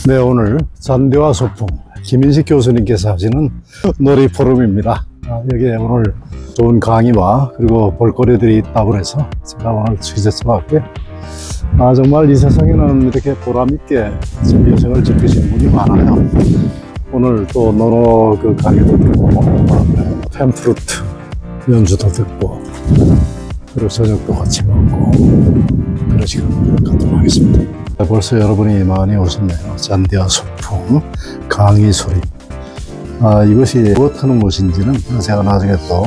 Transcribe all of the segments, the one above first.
네, 오늘 잔디와 소풍 김인식 교수님께서 하시는 놀이 포럼입니다. 여기에 오늘 좋은 강의와 그리고 볼거리들이 있다고 해서 제가 오늘 취재서 왔고요. 정말 이 세상에는 이렇게 보람있게 여생을 지키시는 분이 많아요. 오늘 또 노노 그 강의도 듣고 팸프루트 연주도 듣고 그리고 저녁도 같이 먹고 그런 시간을 갖도록 하겠습니다. 벌써 여러분이 많이 오셨네요. 잔디와 소풍, 강의 소리. 이것이 무엇하는 것인지는 제가 나중에 또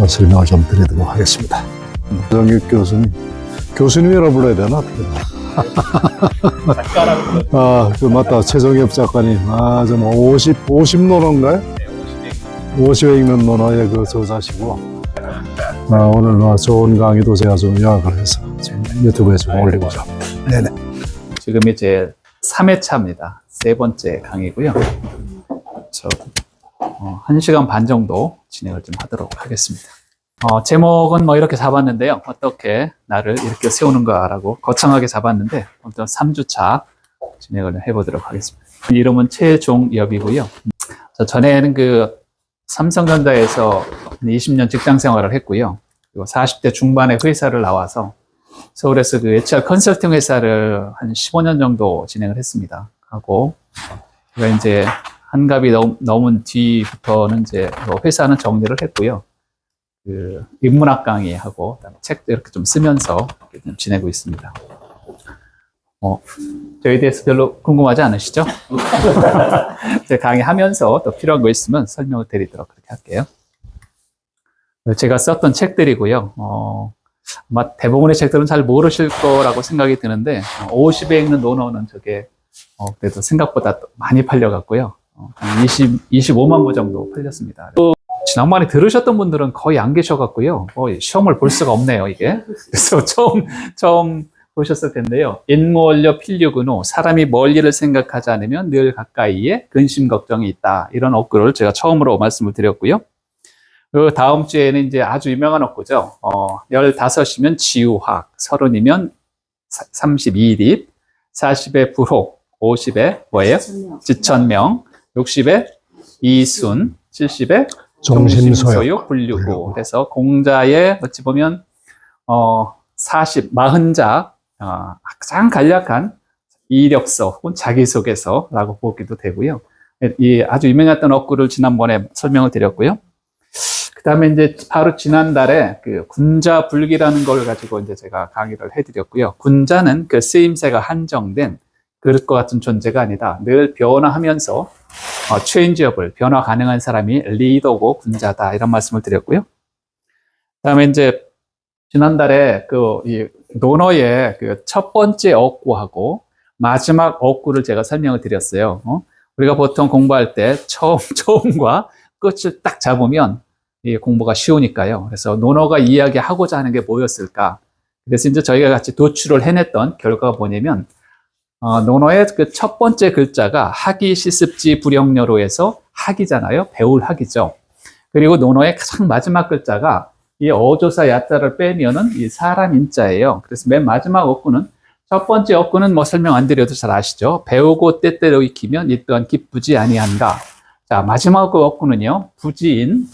설명을 좀 드리도록 하겠습니다. 정육 교수님, 교수님이라 불러야 되나? 그 맞다. 최정엽 작가님. 좀 50노노인가요? 네, 50액면 노노의 그 저자시고. 오늘 좋은 강의도 제가 좀 요약을 해서 지금 유튜브에 좀 올리고자 합니다. 네네. 지금 이제 3회차입니다. 세 번째 강의고요. 1시간 반 정도 진행을 좀 하도록 하겠습니다. 제목은 뭐 이렇게 잡았는데요. 어떻게 나를 이렇게 세우는가라고 거창하게 잡았는데, 아무튼 3주차 진행을 해보도록 하겠습니다. 이름은 최종엽이고요. 전에는 그 삼성전자에서 20년 직장 생활을 했고요. 그리고 40대 중반에 회사를 나와서 서울에서 그 HR 컨설팅 회사를 한 15년 정도 진행을 했습니다. 하고, 제가 이제 한갑이 넘은 뒤부터는 이제 회사는 정리를 했고요. 그 인문학 강의하고 책도 이렇게 좀 쓰면서 좀 지내고 있습니다. 저에 대해서 별로 궁금하지 않으시죠? 제가 강의하면서 또 필요한 거 있으면 설명을 드리도록 그렇게 할게요. 제가 썼던 책들이고요. 아마 대부분의 책들은 잘 모르실 거라고 생각이 드는데, 50에 읽는 논어는 저게, 그래도 생각보다 많이 팔려갔고요. 한 25만 부 정도 팔렸습니다. 또, 지난번에 들으셨던 분들은 거의 안 계셔갖고요. 시험을 볼 수가 없네요, 이게. 그래서 처음 보셨을 텐데요. 인무원료 필류근후, 사람이 멀리를 생각하지 않으면 늘 가까이에 근심 걱정이 있다. 이런 어구를 제가 처음으로 말씀을 드렸고요. 그 다음 주에는 이제 아주 유명한 어구죠. 15이면 지우학, 30이면 32립, 40에 불혹, 50에 뭐예요? 지천명, 60에 이순, 70에 종심소욕, 불류구. 그래서 공자의 어찌 보면 40자 가장 간략한 이력서 혹은 자기소개서라고 보기도 되고요. 이 아주 유명했던 어구를 지난번에 설명을 드렸고요. 그 다음에 이제 바로 지난달에 그 군자불기라는 걸 가지고 이제 제가 강의를 해드렸고요. 군자는 그 쓰임새가 한정된 그릇과 같은 존재가 아니다. 늘 변화하면서 체인지업을 변화 가능한 사람이 리더고 군자다. 이런 말씀을 드렸고요. 그 다음에 이제 지난달에 이 논어의 그 첫 번째 어구하고 마지막 어구를 제가 설명을 드렸어요. 우리가 보통 공부할 때 처음과 끝을 딱 잡으면 이 공부가 쉬우니까요. 그래서 논어가 이야기하고자 하는 게 뭐였을까? 그래서 이제 저희가 같이 도출을 해냈던 결과가 뭐냐면, 논어의 그 첫 번째 글자가 학이 시습지 불영녀로에서 학이잖아요. 배울 학이죠. 그리고 논어의 가장 마지막 글자가 이 어조사 야자를 빼면은 이 사람 인자예요. 그래서 맨 마지막 어구는, 첫 번째 어구는 뭐 설명 안 드려도 잘 아시죠? 배우고 때때로 익히면 이 또한 기쁘지 아니한가. 자, 마지막 어구는요, 부지인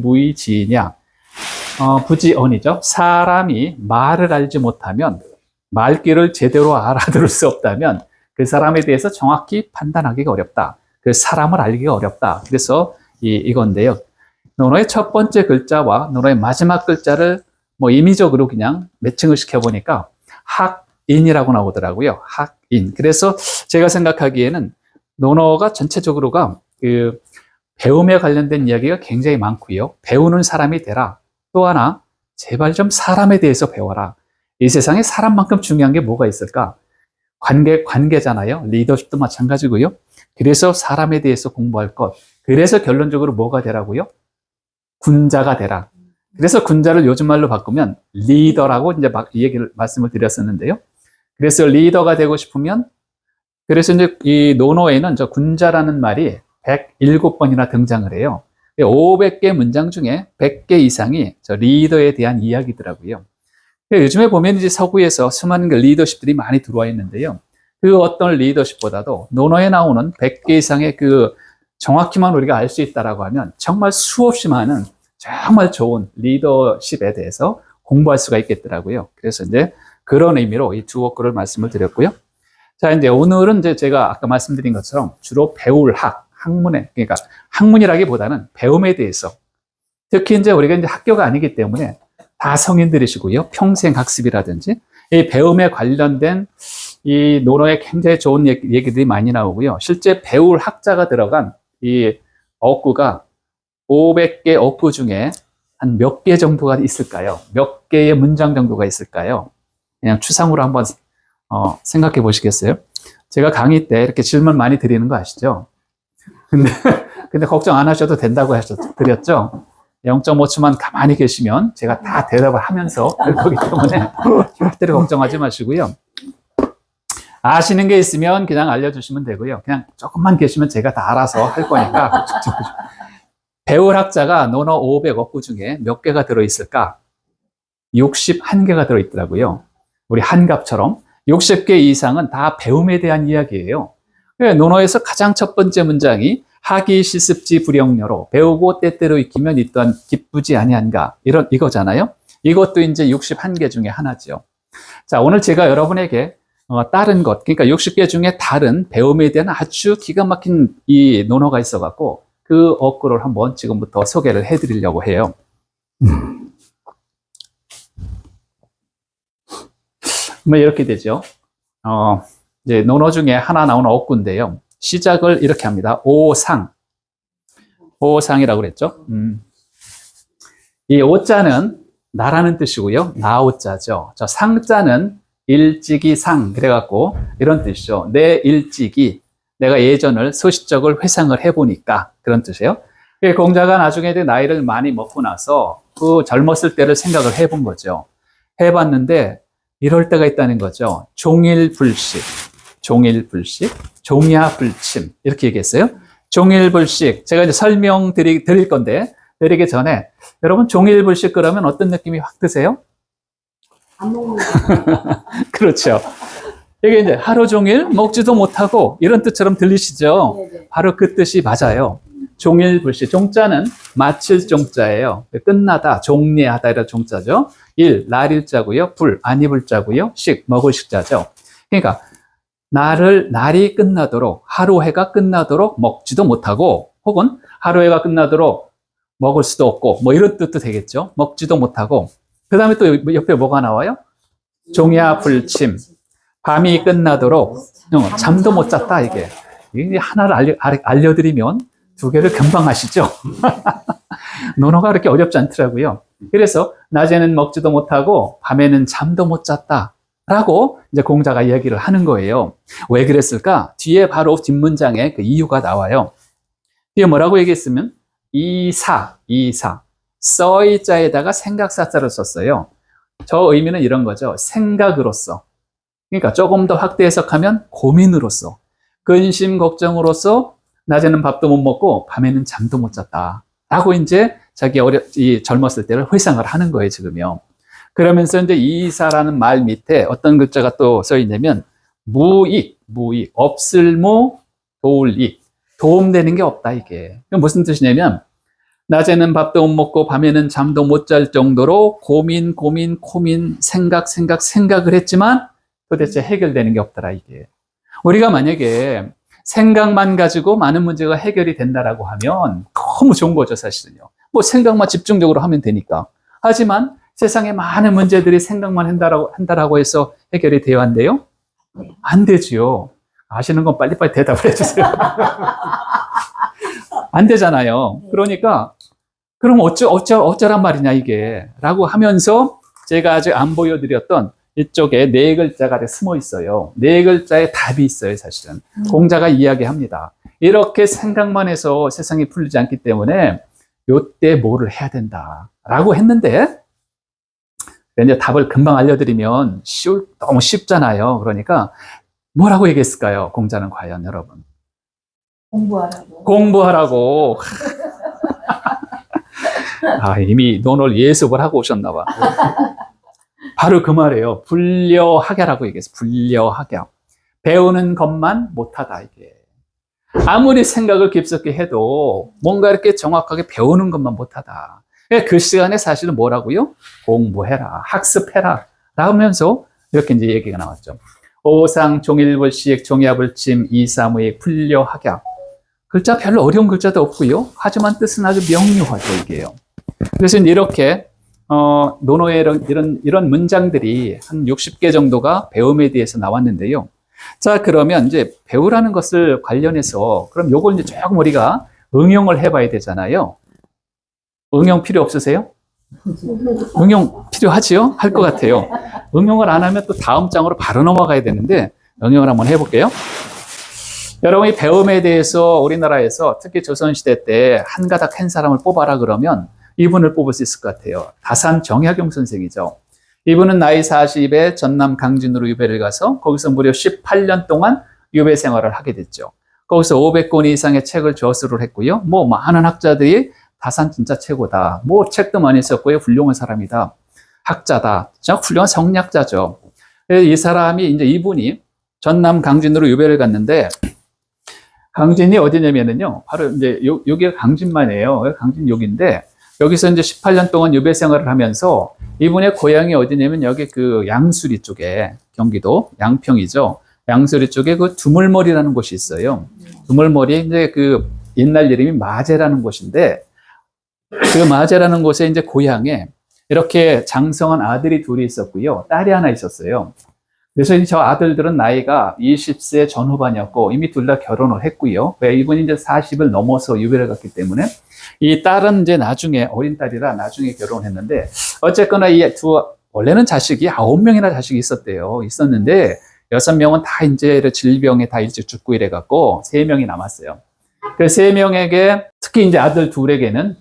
무의지이냐. 부지언이죠. 사람이 말을 알지 못하면, 말귀를 제대로 알아들을 수 없다면 그 사람에 대해서 정확히 판단하기가 어렵다. 그 사람을 알기가 어렵다. 그래서 이건데요. 논어의 첫 번째 글자와 논어의 마지막 글자를 뭐 임의적으로 그냥 매칭을 시켜보니까 학인이라고 나오더라고요. 학인. 그래서 제가 생각하기에는 논어가 전체적으로가 그 배움에 관련된 이야기가 굉장히 많고요. 배우는 사람이 되라. 또 하나, 제발 좀 사람에 대해서 배워라. 이 세상에 사람만큼 중요한 게 뭐가 있을까? 관계잖아요. 리더십도 마찬가지고요. 그래서 사람에 대해서 공부할 것. 그래서 결론적으로 뭐가 되라고요? 군자가 되라. 그래서 군자를 요즘 말로 바꾸면 리더라고 이제 말씀을 드렸었는데요. 그래서 리더가 되고 싶으면, 그래서 이제 이 논어에는 저 군자라는 말이 107번이나 등장을 해요. 500개 문장 중에 100개 이상이 저 리더에 대한 이야기더라고요. 요즘에 보면 이제 서구에서 수많은 리더십들이 많이 들어와 있는데요. 그 어떤 리더십보다도 논어에 나오는 100개 이상의 그 정확히만 우리가 알 수 있다라고 하면 정말 수없이 많은 정말 좋은 리더십에 대해서 공부할 수가 있겠더라고요. 그래서 이제 그런 의미로 이 두 워크를 말씀을 드렸고요. 자, 이제 오늘은 이제 제가 아까 말씀드린 것처럼 주로 배울 학문에, 그러니까 학문이라기보다는 배움에 대해서, 특히 이제 우리가 이제 학교가 아니기 때문에 다 성인들이시고요. 평생 학습이라든지 이 배움에 관련된 이 논어에 굉장히 좋은 얘기들이 많이 나오고요. 실제 배울 학자가 들어간 이 어구가 500개 어구 중에 한 몇 개 정도가 있을까요? 몇 개의 문장 정도가 있을까요? 그냥 추상으로 한번 생각해 보시겠어요? 제가 강의 때 이렇게 질문 많이 드리는 거 아시죠? 근데 걱정 안 하셔도 된다고 드렸죠? 0.5초만 가만히 계시면 제가 다 대답을 하면서 할 거기 때문에 절대로 걱정하지 마시고요. 아시는 게 있으면 그냥 알려주시면 되고요. 그냥 조금만 계시면 제가 다 알아서 할 거니까. 배울 학자가 논어 500어구 중에 몇 개가 들어있을까? 61개가 들어있더라고요. 우리 한갑처럼 60개 이상은 다 배움에 대한 이야기예요. 논어에서 가장 첫 번째 문장이 하기 실습지 불영녀로 배우고 때때로 익히면 이 또한 기쁘지 아니한가 이거잖아요. 이것도 이제 61개 중에 하나죠. 자, 오늘 제가 여러분에게 다른 것, 그러니까 60개 중에 다른 배움에 대한 아주 기가 막힌 이 논어가 있어갖고 그 어구를 한번 지금부터 소개를 해드리려고 해요. 뭐 이렇게 되죠. 이제 논어 중에 하나 나오는 어구인데요. 시작을 이렇게 합니다. 오상. 오상이라고 그랬죠. 이 오자는 나라는 뜻이고요. 나오자죠. 저 상자는 일찍이상 그래갖고 이런 뜻이죠. 내 일찍이 내가 예전을 소시적을 회상을 해보니까 그런 뜻이에요. 공자가 나중에 나이를 많이 먹고 나서 그 젊었을 때를 생각을 해본 거죠. 해봤는데 이럴 때가 있다는 거죠. 종일불식, 종일불식, 종야불침 이렇게 얘기했어요. 종일불식 제가 이제 설명 드릴 건데 드리기 전에 여러분 종일불식 그러면 어떤 느낌이 확 드세요? 안 먹는 그렇죠. 이게 이제 하루 종일 먹지도 못하고 이런 뜻처럼 들리시죠? 네네. 바로 그 뜻이 맞아요. 종일불식. 종자는 마칠 종자예요. 끝나다, 종례하다 이런 종자죠. 일, 날일자고요. 불, 안 입을 자고요. 식, 먹을 식자죠. 그러니까 날이 끝나도록 하루 해가 끝나도록 먹지도 못하고 혹은 하루 해가 끝나도록 먹을 수도 없고 뭐 이런 뜻도 되겠죠. 먹지도 못하고 그 다음에 또 옆에 뭐가 나와요? 종야불침. 밤이 끝나도록 잠도 못 잤다 이게 하나를 알려드리면 두 개를 금방 하시죠. 논어가 그렇게 어렵지 않더라고요. 그래서 낮에는 먹지도 못하고 밤에는 잠도 못 잤다라고 이제 공자가 이야기를 하는 거예요. 왜 그랬을까? 뒤에 바로 뒷문장에 그 이유가 나와요. 뒤에 뭐라고 얘기했으면 이사 써이자에다가 생각사자를 썼어요. 저 의미는 이런 거죠. 생각으로서. 그러니까 조금 더 확대 해석하면 고민으로서, 근심 걱정으로서 낮에는 밥도 못 먹고 밤에는 잠도 못 잤다. 라고 이제 자기 젊었을 때를 회상을 하는 거예요, 지금요. 그러면서 이제 이사라는 말 밑에 어떤 글자가 또 써 있냐면 무익, 없을무, 도울익. 도움되는 게 없다, 이게. 무슨 뜻이냐면 낮에는 밥도 못 먹고 밤에는 잠도 못 잘 정도로 고민, 생각을 했지만 도대체 해결되는 게 없더라, 이게. 우리가 만약에 생각만 가지고 많은 문제가 해결이 된다라고 하면 너무 좋은 거죠, 사실은요. 뭐 생각만 집중적으로 하면 되니까. 하지만 세상에 많은 문제들이 생각만 한다라고 해서 해결이 돼야 한대요? 안 되지요. 아시는 건 빨리빨리 대답을 해주세요. 안 되잖아요. 그러니까 그럼 어쩌란 말이냐 이게 라고 하면서 제가 아직 안 보여드렸던 이쪽에 네 글자가 숨어 있어요. 네 글자의 답이 있어요, 사실은. 공자가 이야기합니다. 이렇게 생각만 해서 세상이 풀리지 않기 때문에 요때 뭐를 해야 된다라고 했는데 이제 답을 금방 알려드리면 너무 쉽잖아요. 그러니까 뭐라고 얘기했을까요? 공자는 과연 여러분? 공부하라고. 이미 논어를 예습을 하고 오셨나 봐. 바로 그 말이에요. 불려학야라고 얘기했어요. 불려학야. 배우는 것만 못하다, 이게. 아무리 생각을 깊숙이 해도 뭔가 이렇게 정확하게 배우는 것만 못하다. 그 시간에 사실은 뭐라고요? 공부해라, 학습해라 라면서 이렇게 이제 얘기가 나왔죠. 오상, 종일불식, 종야불침, 이사무익, 풀려학약. 글자 별로 어려운 글자도 없고요. 하지만 뜻은 아주 명료하죠, 이게요. 그래서 이렇게 논어의 이런 문장들이 한 60개 정도가 배움에 대해서 나왔는데요. 자, 그러면 이제 배우라는 것을 관련해서 그럼 요걸 이제 조금 우리가 응용을 해봐야 되잖아요. 응용 필요 없으세요? 응용 필요하지요? 할 것 같아요. 응용을 안 하면 또 다음 장으로 바로 넘어가야 되는데 응용을 한번 해볼게요. 여러분이 배움에 대해서 우리나라에서 특히 조선시대 때 한 가닥 한 사람을 뽑아라 그러면 이분을 뽑을 수 있을 것 같아요. 다산 정약용 선생이죠. 이분은 나이 40에 전남 강진으로 유배를 가서 거기서 무려 18년 동안 유배 생활을 하게 됐죠. 거기서 500권 이상의 책을 저술을 했고요. 뭐 많은 학자들이 다산 진짜 최고다. 뭐 책도 많이 썼고요. 훌륭한 사람이다. 학자다. 진짜 훌륭한 성리학자죠. 이 사람이 이제 이분이 전남 강진으로 유배를 갔는데 강진이 어디냐면은요. 바로 이제 여기가 강진만이에요. 강진 여기인데 여기서 이제 18년 동안 유배 생활을 하면서 이분의 고향이 어디냐면 여기 그 양수리 쪽에 경기도 양평이죠. 양수리 쪽에 그 두물머리라는 곳이 있어요. 두물머리 이제 그 옛날 이름이 마제라는 곳인데 그 마제라는 곳에 이제 고향에 이렇게 장성한 아들이 둘이 있었고요. 딸이 하나 있었어요. 그래서 저 아들들은 나이가 20세 전후반이었고 이미 둘 다 결혼을 했고요. 왜 이분이 이제 40을 넘어서 유배를 갔기 때문에 이 딸은 이제 나중에 어린 딸이라 나중에 결혼했는데 어쨌거나 원래는 자식이 9명이나 자식이 있었는데 6명은 다 이제 질병에 다 일찍 죽고 이래 갖고 3명이 남았어요. 그 3명에게 특히 이제 아들 둘에게는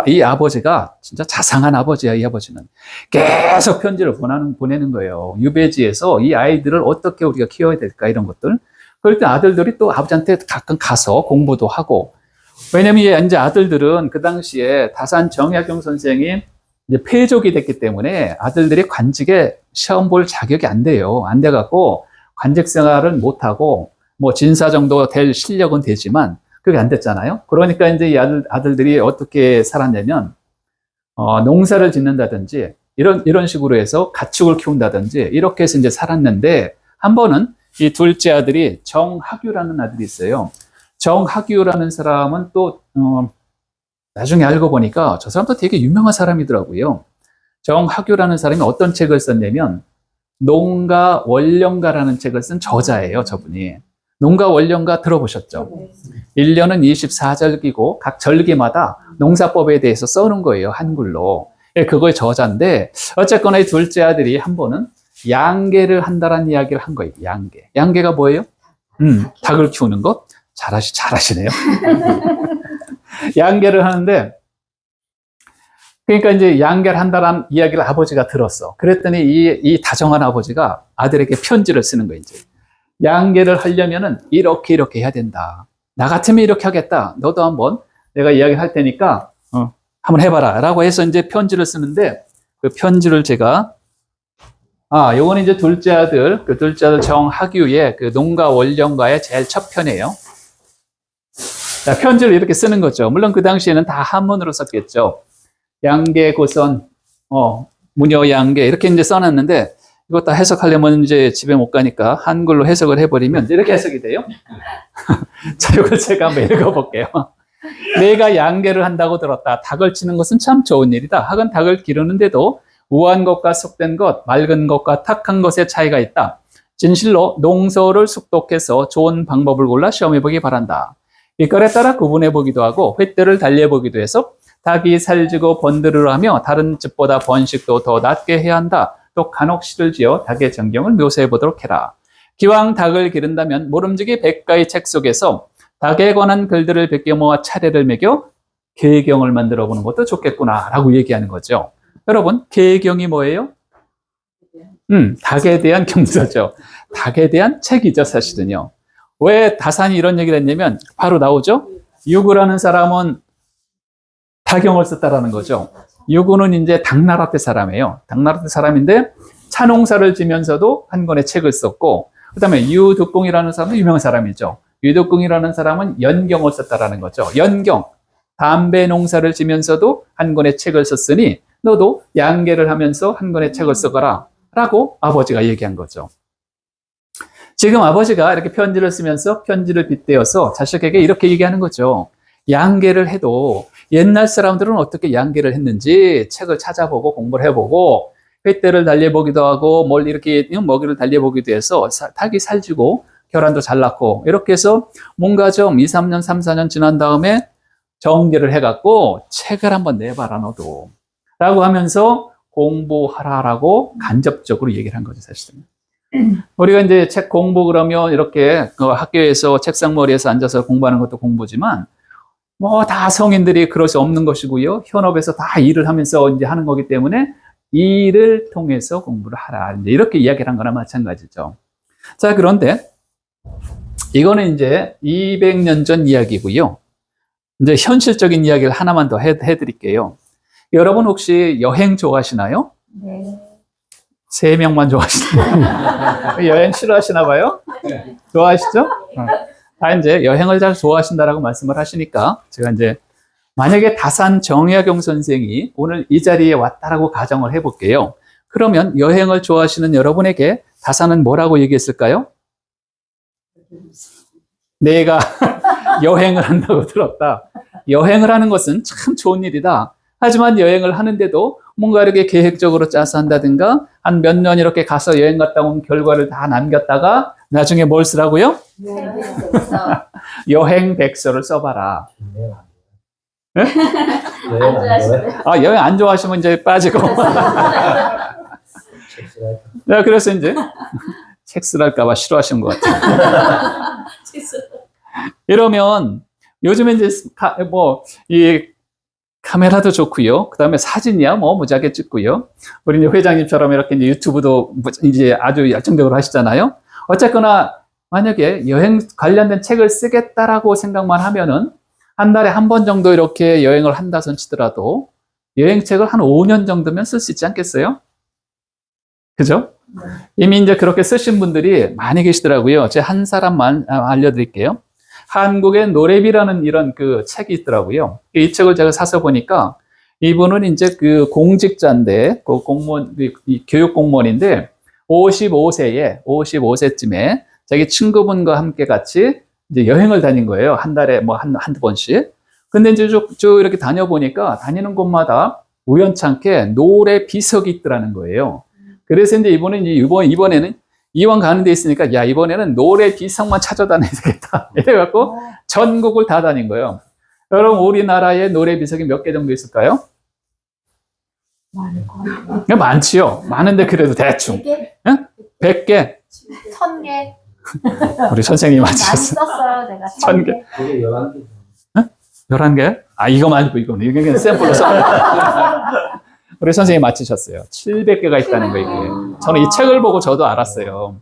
이 아버지가 진짜 자상한 아버지야. 이 아버지는 계속 편지를 보내는 거예요. 유배지에서 이 아이들을 어떻게 우리가 키워야 될까 이런 것들. 그럴 때 아들들이 또 아버지한테 가끔 가서 공부도 하고. 왜냐면 이제 아들들은 그 당시에 다산 정약용 선생이 이제 폐족이 됐기 때문에 아들들이 관직에 시험 볼 자격이 안 돼요. 안 돼갖고 관직 생활을 못 하고 뭐 진사 정도 될 실력은 되지만 그게 안 됐잖아요. 그러니까 이제 이 아들들이 어떻게 살았냐면, 농사를 짓는다든지, 이런 식으로 해서 가축을 키운다든지, 이렇게 해서 이제 살았는데, 한 번은 이 둘째 아들이 정학유라는 아들이 있어요. 정학유라는 사람은 또, 나중에 알고 보니까 저 사람도 되게 유명한 사람이더라고요. 정학유라는 사람이 어떤 책을 썼냐면, 농가 원령가라는 책을 쓴 저자예요, 저분이. 농가 원령가 들어보셨죠? 1년은 24절기고 각 절기마다 농사법에 대해서 써놓은 거예요. 한글로. 그거의 저자인데 어쨌거나 이 둘째 아들이 한 번은 양계를 한다라는 이야기를 한 거예요. 양계. 양계가 뭐예요? 닭을 키우는 거? 잘하시네요. 양계를 하는데 그러니까 이제 양계를 한다라는 이야기를 아버지가 들었어. 그랬더니 이 다정한 아버지가 아들에게 편지를 쓰는 거예요. 이제. 양계를 하려면은 이렇게 해야 된다. 나 같으면 이렇게 하겠다. 너도 한번 내가 이야기를 할 테니까 한번 해봐라. 라고 해서 이제 편지를 쓰는데 그 편지를 제가 요거는 이제 둘째 아들 정학유의 그 농가 원령가의 제일 첫 편이에요. 자, 편지를 이렇게 쓰는 거죠. 물론 그 당시에는 다 한문으로 썼겠죠. 양계 고선, 무녀 양계 이렇게 이제 써놨는데 이거 다 해석하려면 이제 집에 못 가니까 한글로 해석을 해버리면 이렇게 해석이 돼요. 자, 이걸 제가 한번 읽어볼게요. 내가 양계를 한다고 들었다. 닭을 치는 것은 참 좋은 일이다. 하긴 닭을 기르는데도 우한 것과 속된 것, 맑은 것과 탁한 것의 차이가 있다. 진실로 농서를 숙독해서 좋은 방법을 골라 시험해보기 바란다. 이걸에 따라 구분해보기도 하고 횟대를 달려보기도 해서 닭이 살지고 번들을 하며 다른 집보다 번식도 더 낮게 해야 한다. 또 간혹 시를 지어 닭의 전경을 묘사해 보도록 해라. 기왕 닭을 기른다면 모름지기 백가의 책 속에서 닭에 관한 글들을 베껴 모아 차례를 매겨 계경을 만들어 보는 것도 좋겠구나 라고 얘기하는 거죠. 여러분, 계경이 뭐예요? 닭에 대한 경서죠. 닭에 대한 책이죠, 사실은요. 왜 다산이 이런 얘기를 했냐면 바로 나오죠. 유구라는 사람은 다경을 썼다라는 거죠. 유구는 이제 당나라 때 사람이에요. 당나라 때 사람인데 차농사를 지면서도 한 권의 책을 썼고 그다음에 유득공이라는 사람도 유명한 사람이죠. 유득공이라는 사람은 연경을 썼다라는 거죠. 연경. 담배 농사를 지면서도 한 권의 책을 썼으니 너도 양계를 하면서 한 권의 책을 써거라 라고 아버지가 얘기한 거죠. 지금 아버지가 이렇게 편지를 쓰면서 편지를 빗대어서 자식에게 이렇게 얘기하는 거죠. 양계를 해도 옛날 사람들은 어떻게 양계를 했는지 책을 찾아보고 공부를 해보고 횃대를 달려보기도 하고 뭘 이렇게 먹이를 달려보기도 해서 닭이 살찌고 결혼도 잘 낳고 이렇게 해서 뭔가 좀 2, 3년, 3, 4년 지난 다음에 정리를 해갖고 책을 한번 내봐라 너도 라고 하면서 공부하라라고 간접적으로 얘기를 한 거죠 사실은. 우리가 이제 책 공부 그러면 이렇게 그 학교에서 책상머리에서 앉아서 공부하는 것도 공부지만 뭐 다 성인들이 그럴 수 없는 것이고요. 현업에서 다 일을 하면서 이제 하는 거기 때문에 일을 통해서 공부를 하라. 이제 이렇게 이야기를 한 거나 마찬가지죠. 자, 그런데 이거는 이제 200년 전 이야기고요. 이제 현실적인 이야기를 하나만 더 해드릴게요. 여러분 혹시 여행 좋아하시나요? 네. 3명만 좋아하시나요? 여행 싫어하시나 봐요? 네. 좋아하시죠? 다 이제 여행을 잘 좋아하신다라고 말씀을 하시니까 제가 이제 만약에 다산 정약용 선생이 오늘 이 자리에 왔다라고 가정을 해볼게요. 그러면 여행을 좋아하시는 여러분에게 다산은 뭐라고 얘기했을까요? 내가 여행을 한다고 들었다. 여행을 하는 것은 참 좋은 일이다. 하지만 여행을 하는데도 뭔가 이렇게 계획적으로 짜서 한다든가 한 몇 년 이렇게 가서 여행 갔다 온 결과를 다 남겼다가 나중에 뭘 쓰라고요? 여행 백서를 써봐라. 네? 안 좋아하시나요? 아, 여행 안 좋아하시면 이제 빠지고. 네, 그래서 이제 책 쓰랄까봐 싫어하시는 것 같아요. 이러면 요즘에 이제 이 카메라도 좋고요. 그 다음에 사진이야 뭐 무지하게 찍고요. 우리 이제 회장님처럼 이렇게 이제 유튜브도 이제 아주 열정적으로 하시잖아요. 어쨌거나 만약에 여행 관련된 책을 쓰겠다라고 생각만 하면은 한 달에 한 번 정도 이렇게 여행을 한다 손 치더라도 여행책을 한 5년 정도면 쓸 수 있지 않겠어요? 그죠? 네. 이미 이제 그렇게 쓰신 분들이 많이 계시더라고요. 제가 한 사람만 알려드릴게요. 한국의 노래비라는 이런 그 책이 있더라고요. 이 책을 제가 사서 보니까 이분은 이제 그 공직자인데, 그 공무원, 이 교육 공무원인데 55세쯤에 자기 친구분과 함께 같이 이제 여행을 다닌 거예요. 한 달에 뭐 한두 번씩. 근데 이제 쭉 이렇게 다녀보니까 다니는 곳마다 우연찮게 노래 비석이 있더라는 거예요. 그래서 이제 이분은 이번에는 이왕 가는 데 있으니까 야, 이번에는 노래 비석만 찾아다녀야 되겠다. 이래갖고 전국을 다 다닌 거예요. 여러분, 우리나라에 노래 비석이 몇 개 정도 있을까요? 많지요. 많은데 그래도 대충. 100개? 응? 100개. 1000개? 우리 선생님이 많이 맞추셨어요. 썼어요, 내가. 1000개. 11개. 11개? 아, 이거 말고 이거는. 이게 그냥 샘플로 써. 우리 선생님이 맞히셨어요. 700개가 있다는 거, 이게. 저는 이 책을 보고 저도 알았어요.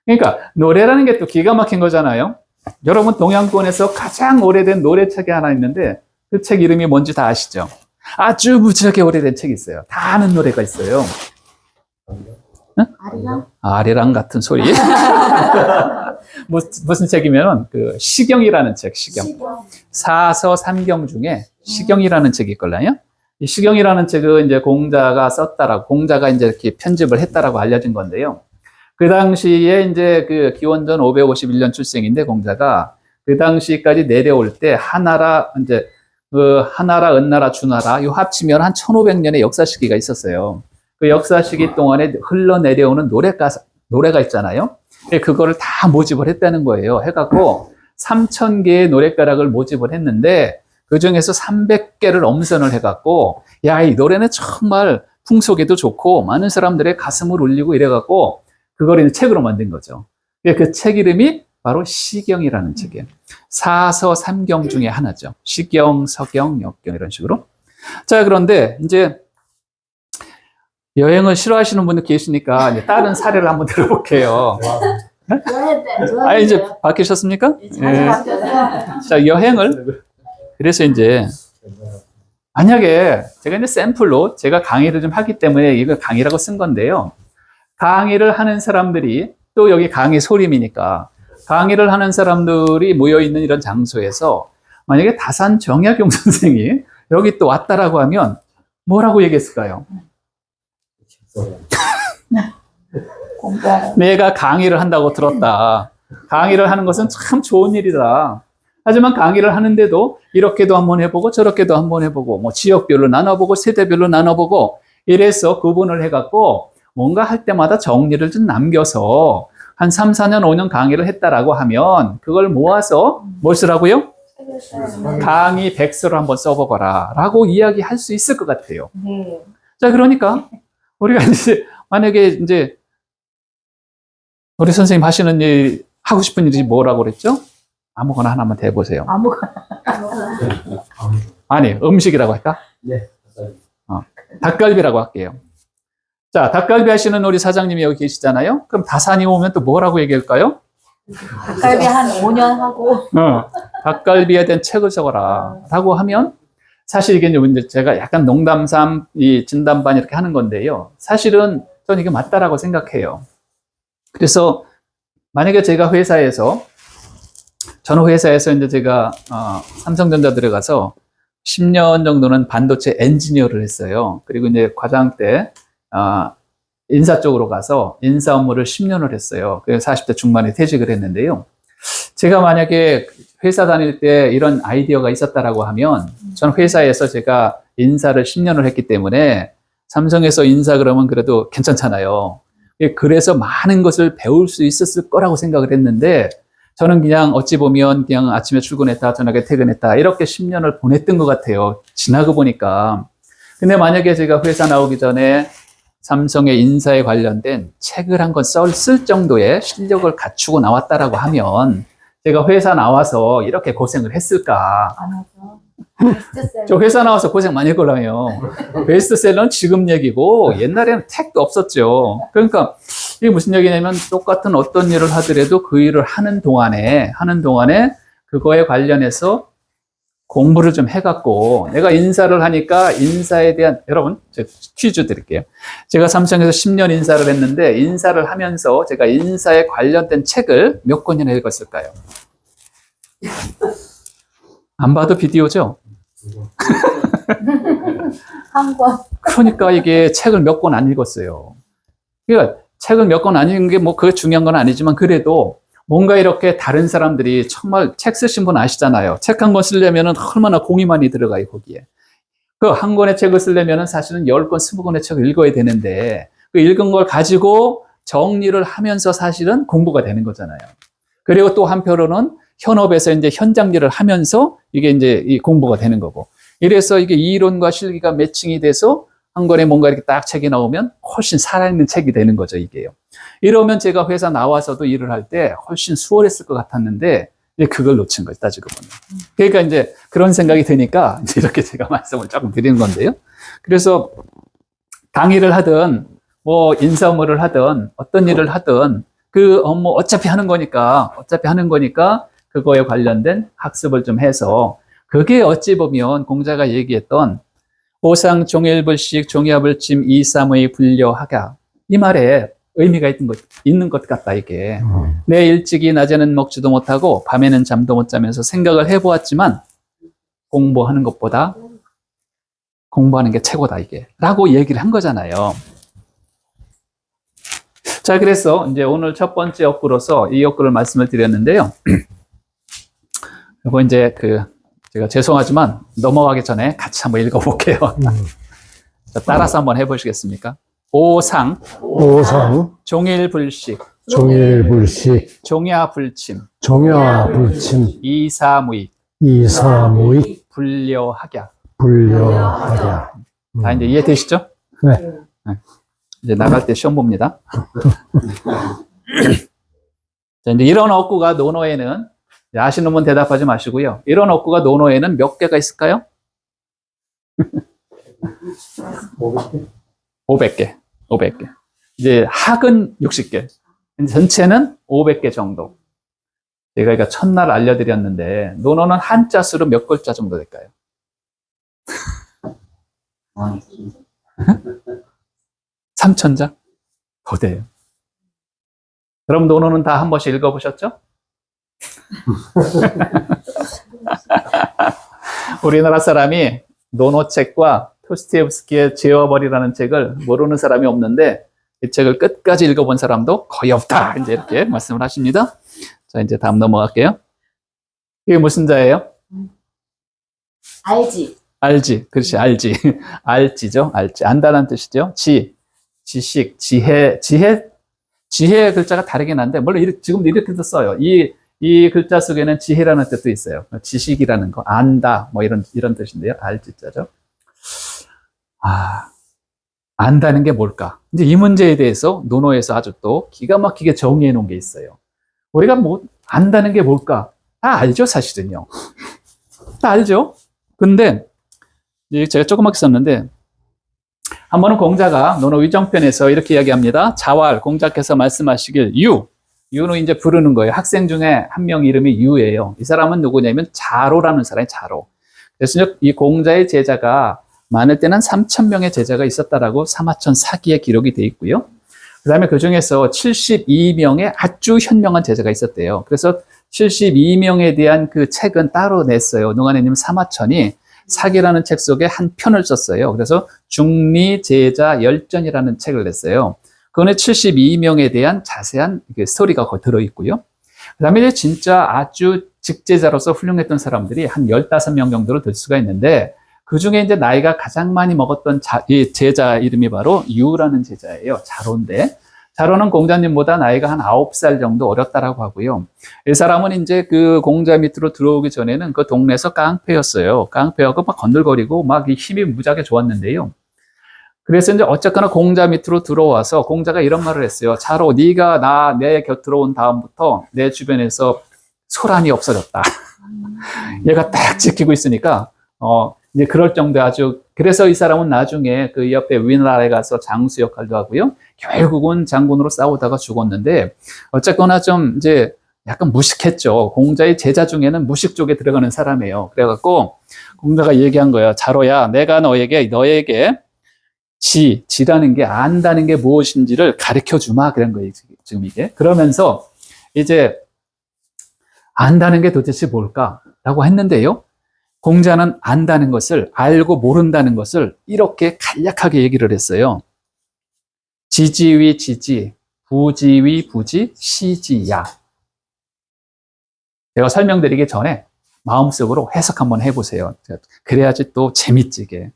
그러니까, 노래라는 게 또 기가 막힌 거잖아요. 여러분, 동양권에서 가장 오래된 노래책이 하나 있는데, 그 책 이름이 뭔지 다 아시죠? 아주 무지하게 오래된 책이 있어요. 다 아는 노래가 있어요. 아리랑? 아리랑 같은 소리. 무슨 책이면은, 그, 시경이라는 책, 시경. 사서 삼경 중에 시경이라는 책이 있걸라요. 이 시경이라는 책은 이제 공자가 썼다라고, 공자가 이제 이렇게 편집을 했다라고 알려진 건데요. 그 당시에 이제 그 기원전 551년 출생인데 공자가 그 당시까지 내려올 때 하나라, 이제 그 하나라, 은나라, 주나라, 요 합치면 한 1500년의 역사 시기가 있었어요. 그 역사 시기 동안에 흘러내려오는 노래가 있잖아요. 그거를 다 모집을 했다는 거예요. 해갖고 3000개의 노랫가락을 모집을 했는데 그 중에서 300개를 엄선을 해갖고, 야, 이 노래는 정말 풍속에도 좋고, 많은 사람들의 가슴을 울리고 이래갖고, 그걸 이제 책으로 만든 거죠. 그 책 이름이 바로 시경이라는 책이에요. 사서 삼경 중에 하나죠. 시경, 서경, 역경 이런 식으로. 자, 그런데 이제 여행을 싫어하시는 분들 계시니까 이제 다른 사례를 한번 들어볼게요. 아, 이제 바뀌셨습니까? 예. 자, 여행을. 그래서 이제 만약에 제가 이제 샘플로 제가 강의를 좀 하기 때문에 이거 강의라고 쓴 건데요. 강의를 하는 사람들이 또 여기 강의 소림이니까 강의를 하는 사람들이 모여있는 이런 장소에서 만약에 다산 정약용 선생이 여기 또 왔다라고 하면 뭐라고 얘기했을까요? 내가 강의를 한다고 들었다. 강의를 하는 것은 참 좋은 일이다. 하지만 강의를 하는데도 이렇게도 한번 해보고 저렇게도 한번 해보고 뭐 지역별로 나눠보고 세대별로 나눠보고 이래서 구분을 해갖고 뭔가 할 때마다 정리를 좀 남겨서 한 3, 4년, 5년 강의를 했다라고 하면 그걸 모아서 뭘 쓰라고요? 강의 백서를 한번 써보거라 라고 이야기할 수 있을 것 같아요. 네. 자, 그러니까 우리가 이제 만약에 이제 우리 선생님 하시는 일, 하고 싶은 일이 뭐라고 그랬죠? 아무거나 하나만 대보세요. 아무거나. 아니, 음식이라고 할까? 네. 닭갈비라고 할게요. 자, 닭갈비 하시는 우리 사장님이 여기 계시잖아요? 그럼 다산이 오면 또 뭐라고 얘기할까요? 닭갈비 한 5년 하고. 닭갈비에 대한 책을 써라 라고 하면 사실 이게 이제 제가 약간 농담삼 이 진담반 이렇게 하는 건데요. 사실은 저는 이게 맞다라고 생각해요. 그래서 만약에 제가 회사에서 저는 회사에서 이제 제가 삼성전자 들어가서 10년 정도는 반도체 엔지니어를 했어요. 그리고 이제 과장 때 인사 쪽으로 가서 인사 업무를 10년을 했어요. 그래서 40대 중반에 퇴직을 했는데요. 제가 만약에 회사 다닐 때 이런 아이디어가 있었다라고 하면 저는 회사에서 제가 인사를 10년을 했기 때문에 삼성에서 인사 그러면 그래도 괜찮잖아요. 그래서 많은 것을 배울 수 있었을 거라고 생각을 했는데 저는 그냥 어찌 보면 그냥 아침에 출근했다 저녁에 퇴근했다 이렇게 10년을 보냈던 것 같아요. 지나고 보니까. 근데 만약에 제가 회사 나오기 전에 삼성의 인사에 관련된 책을 한 권 쓸 정도의 실력을 갖추고 나왔다라고 하면 제가 회사 나와서 이렇게 고생을 했을까? 안 하죠. 저 회사 나와서 고생 많이 했거든요. 베스트셀러는 지금 얘기고 옛날에는 택도 없었죠. 그러니까 이게 무슨 얘기냐면 똑같은 어떤 일을 하더라도 그 일을 하는 동안에 그거에 관련해서 공부를 좀 해갖고 내가 인사를 하니까 인사에 대한 여러분 제가 퀴즈 드릴게요. 제가 삼성에서 10년 인사를 했는데 인사를 하면서 제가 인사에 관련된 책을 몇 권이나 읽었을까요? 안 봐도 비디오죠? 한 권. 그러니까 이게 책을 몇 권 안 읽었어요. 그러니까 책을 몇 권 안 읽은 게 뭐 그게 중요한 건 아니지만 그래도 뭔가 이렇게 다른 사람들이 정말 책 쓰신 분 아시잖아요. 책 한 권 쓰려면 얼마나 공이 많이 들어가요, 거기에. 그 한 권의 책을 쓰려면 사실은 10권, 20권의 책을 읽어야 되는데 그 읽은 걸 가지고 정리를 하면서 사실은 공부가 되는 거잖아요. 그리고 또 한편으로는 현업에서 이제 현장 일을 하면서 이게 이제 이 공부가 되는 거고. 이래서 이게 이론과 실기가 매칭이 돼서 한 권에 뭔가 이렇게 딱 책이 나오면 훨씬 살아있는 책이 되는 거죠, 이게요. 이러면 제가 회사 나와서도 일을 할 때 훨씬 수월했을 것 같았는데, 이제 그걸 놓친 거죠, 따지고 보면. 그러니까 이제 그런 생각이 드니까 이제 이렇게 제가 말씀을 조금 드리는 건데요. 그래서 강의를 하든, 뭐 인사 업무를 하든, 어떤 일을 하든, 그 업무 어차피 하는 거니까, 그거에 관련된 학습을 좀 해서, 그게 어찌 보면 공자가 얘기했던 오상 종일불식 종이화불침 이삼의 분려하가 이 말에 의미가 있는 것 같다 이게. 내 일찍이 낮에는 먹지도 못하고 밤에는 잠도 못 자면서 생각을 해보았지만 공부하는 것보다 공부하는 게 최고다 이게 라고 얘기를 한 거잖아요. 자, 그래서 이제 오늘 첫 번째 역구로서 이 역구를 말씀을 드렸는데요. 이거 이제 제가 죄송하지만 넘어가기 전에 같이 한번 읽어볼게요. 자, 따라서 한번 해보시겠습니까? 오상, 종일불식, 종일불식, 종야불침, 종야불침, 이사무익, 이사무익, 불려학야. 불려하랴. 다 이제 이해되시죠? 네. 이제 나갈 때 시험 봅니다. 자, 이제 이런 어구가 논어에는 아시는 분 대답하지 마시고요. 이런 어구가 논어에는 몇 개가 있을까요? 500개. 이제 학은 60개. 전체는 500개 정도. 제가 이거 첫날 알려드렸는데, 논어는 한자 수로 몇 글자 정도 될까요? 3,000자? 더 돼요. 여러분 논어는 다 한 번씩 읽어보셨죠? 우리나라 사람이 논어책과 토스토옙스키의 죄와 벌이라는 책을 모르는 사람이 없는데 이 책을 끝까지 읽어본 사람도 거의 없다. 이제 이렇게 말씀을 하십니다. 자, 이제 다음 넘어갈게요. 이게 무슨 자예요? 알지. 알지. 그렇지, 알지. 알지죠. 알지. 안다는 뜻이죠. 지식, 지혜의 글자가 다르긴 한데, 물론 지금도 이렇게도 써요. 이 글자 속에는 지혜라는 뜻도 있어요. 지식이라는 거, 안다, 뭐 이런 뜻인데요. 알지자죠. 안다는 게 뭘까? 이제 이 문제에 대해서 논어에서 아주 또 기가 막히게 정의해 놓은 게 있어요. 우리가 뭐, 안다는 게 뭘까? 다 알죠, 사실은요. 다 알죠? 근데, 제가 조그맣게 썼는데, 한 번은 공자가 논어 위정편에서 이렇게 이야기합니다. 자왈, 공자께서 말씀하시길, 유는 이제 부르는 거예요. 학생 중에 한 명 이름이 유예요. 이 사람은 누구냐면 자로라는 사람이 자로. 그래서 이 공자의 제자가 많을 때는 3,000명의 제자가 있었다라고 사마천 사기에 기록이 돼 있고요. 그 다음에 그 중에서 72명의 아주 현명한 제자가 있었대요. 그래서 72명에 대한 그 책은 따로 냈어요. 농안해님 사마천이 사기라는 책 속에 한 편을 썼어요. 그래서 중리제자 열전이라는 책을 냈어요. 그거는 72명에 대한 자세한 스토리가 거기 들어있고요. 그 다음에 이제 진짜 아주 직제자로서 훌륭했던 사람들이 한 15명 정도로 될 수가 있는데, 그 중에 이제 나이가 가장 많이 먹었던 이 제자 이름이 바로 유라는 제자예요. 자로인데, 자로는 공자님보다 나이가 한 9살 정도 어렸다라고 하고요. 이 사람은 이제 그 공자 밑으로 들어오기 전에는 그 동네에서 깡패였어요. 깡패하고 막 건들거리고 막 힘이 무지하게 좋았는데요. 그래서 이제 어쨌거나 공자 밑으로 들어와서 공자가 이런 말을 했어요. 자로, 네가 내 곁으로 온 다음부터 내 주변에서 소란이 없어졌다. 얘가 딱 지키고 있으니까, 이제 그럴 정도 아주, 그래서 이 사람은 나중에 그 옆에 위나라에 가서 장수 역할도 하고요. 결국은 장군으로 싸우다가 죽었는데, 어쨌거나 좀 이제 약간 무식했죠. 공자의 제자 중에는 무식 쪽에 들어가는 사람이에요. 그래갖고 공자가 얘기한 거예요. 자로야, 내가 너에게 지라는 게, 안다는 게 무엇인지를 가르쳐 주마. 그런 거예요, 지금 이게. 그러면서 이제 안다는 게 도대체 뭘까? 라고 했는데요. 공자는 안다는 것을, 알고 모른다는 것을 이렇게 간략하게 얘기를 했어요. 지지위 지지, 부지위 부지, 시지야. 제가 설명드리기 전에 마음속으로 해석 한번 해보세요. 그래야지 또 재밌지게.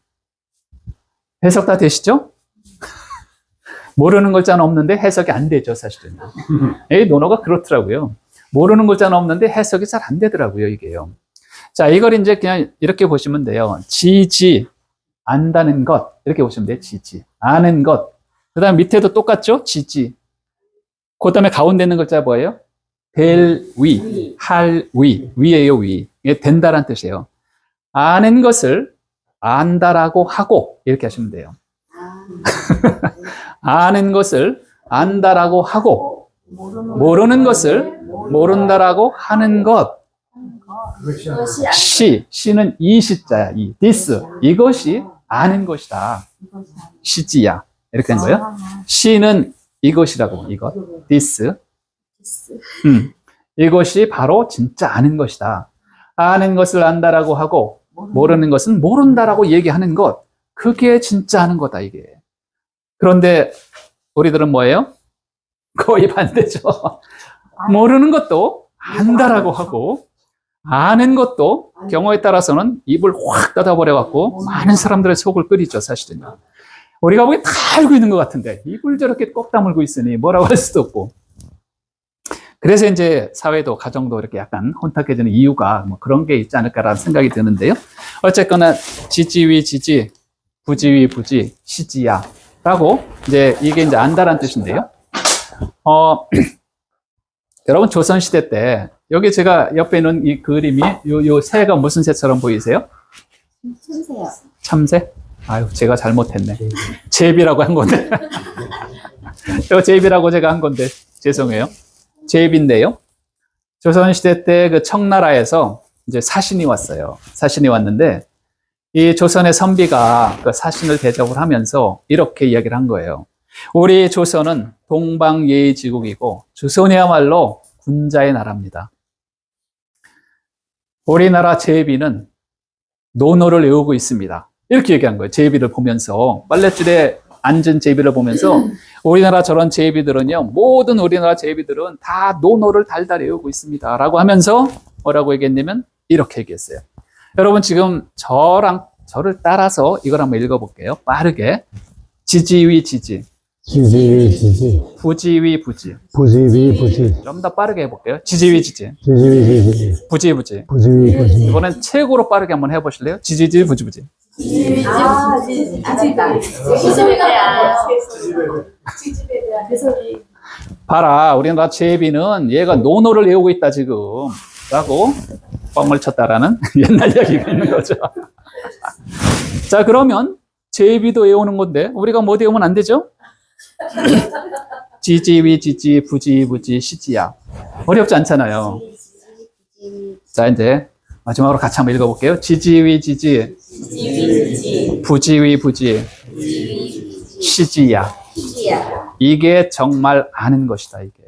해석 다 되시죠? 모르는 글자는 없는데 해석이 안 되죠, 사실은. 이 논어가 그렇더라고요. 모르는 글자는 없는데 해석이 잘 안 되더라고요, 이게요. 자, 이걸 이제 그냥 이렇게 보시면 돼요. 지지, 안다는 것. 이렇게 보시면 돼요. 지지. 아는 것. 그 다음 밑에도 똑같죠? 지지. 그 다음에 가운데 있는 글자 뭐예요? 될 위, 할 위. 위예요, 위. 이게 된다란 뜻이에요. 아는 것을 안다라고 하고, 이렇게 하시면 돼요. 아는 것을 안다라고 하고, 모르는 것을 모른다라고 하는 것. 시는 이 시자야, this. 이것이 아는 것이다. 시지야. 이렇게 된 거예요. 시는 이것이라고, 이것. this. 이것이 바로 진짜 아는 것이다. 아는 것을 안다라고 하고, 모르는 것은 모른다라고 얘기하는 것. 그게 진짜 아는 거다, 이게. 그런데 우리들은 뭐예요? 거의 반대죠. 모르는 것도 안다라고 하고, 아는 것도 경우에 따라서는 입을 확 닫아버려갖고 많은 사람들의 속을 끓이죠, 사실은요. 우리가 보기엔 다 알고 있는 것 같은데 입을 저렇게 꼭 다물고 있으니 뭐라고 할 수도 없고. 그래서 이제 사회도 가정도 이렇게 약간 혼탁해지는 이유가 뭐 그런 게 있지 않을까라는 생각이 드는데요. 어쨌거나 지지위 지지, 부지위 부지, 시지야 라고 이제 이게 이제 안다란 뜻인데요. 여러분 조선시대 때 여기 제가 옆에 있는 이 그림이 요 새가 무슨 새처럼 보이세요? 참새요. 참새? 아유, 제가 잘못했네. 제비라고 한 건데. 저 제비라고 제가 한 건데 죄송해요. 제비인데요. 조선시대 때 그 청나라에서 이제 사신이 왔어요. 사신이 왔는데 이 조선의 선비가 그 사신을 대접을 하면서 이렇게 이야기를 한 거예요. 우리 조선은 동방예의지국이고 조선이야말로 군자의 나라입니다. 우리나라 제비는 노노를 외우고 있습니다. 이렇게 얘기한 거예요. 제비를 보면서 빨랫줄에 앉은 제비를 보면서 우리나라 저런 제비들은요, 모든 우리나라 제비들은 다 노노를 달달 외우고 있습니다. 라고 하면서 뭐라고 얘기했냐면 이렇게 얘기했어요. 여러분 지금 저를 따라서 이걸 한번 읽어볼게요. 빠르게. 지지위 지지. 지지위 지지, 부지위 부지. 부지위 부지, 좀 더 빠르게 해볼게요. 지지위 지지. 지지위 지지, 부지 부지. 부지위 부지, 이번엔 최고로 빠르게 한번 해보실래요? 지지지 부지 부지. 봐라, 우리나라 제비는 얘가 노노를 외우고 있다 지금 라고 뻥을 쳤다라는 옛날 이야기가 있는 거죠. 자, 그러면 제비도 외우는 건데 우리가 뭐 외우면 안 되죠? 지지위 지지 부지 부지 시지야. 어렵지 않잖아요. 자, 이제 마지막으로 같이 한번 읽어볼게요. 지지위 지지 부지위 부지 시지야. 이게 정말 아는 것이다. 이게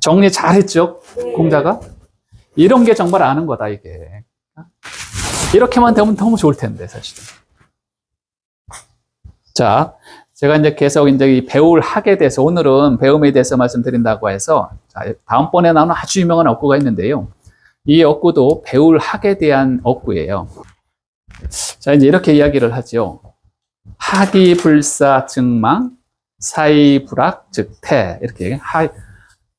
정리 잘했죠? 공자가? 이런 게 정말 아는 거다. 이게 이렇게만 되면 너무 좋을 텐데 사실은. 자, 제가 이제 계속 이제 이 배울 학에 대해서, 오늘은 배움에 대해서 말씀드린다고 해서, 자, 다음번에 나오는 아주 유명한 어구가 있는데요. 이 어구도 배울 학에 대한 어구예요. 자, 이제 이렇게 이야기를 하죠. 하기불사 증망, 사이불학 즉태. 이렇게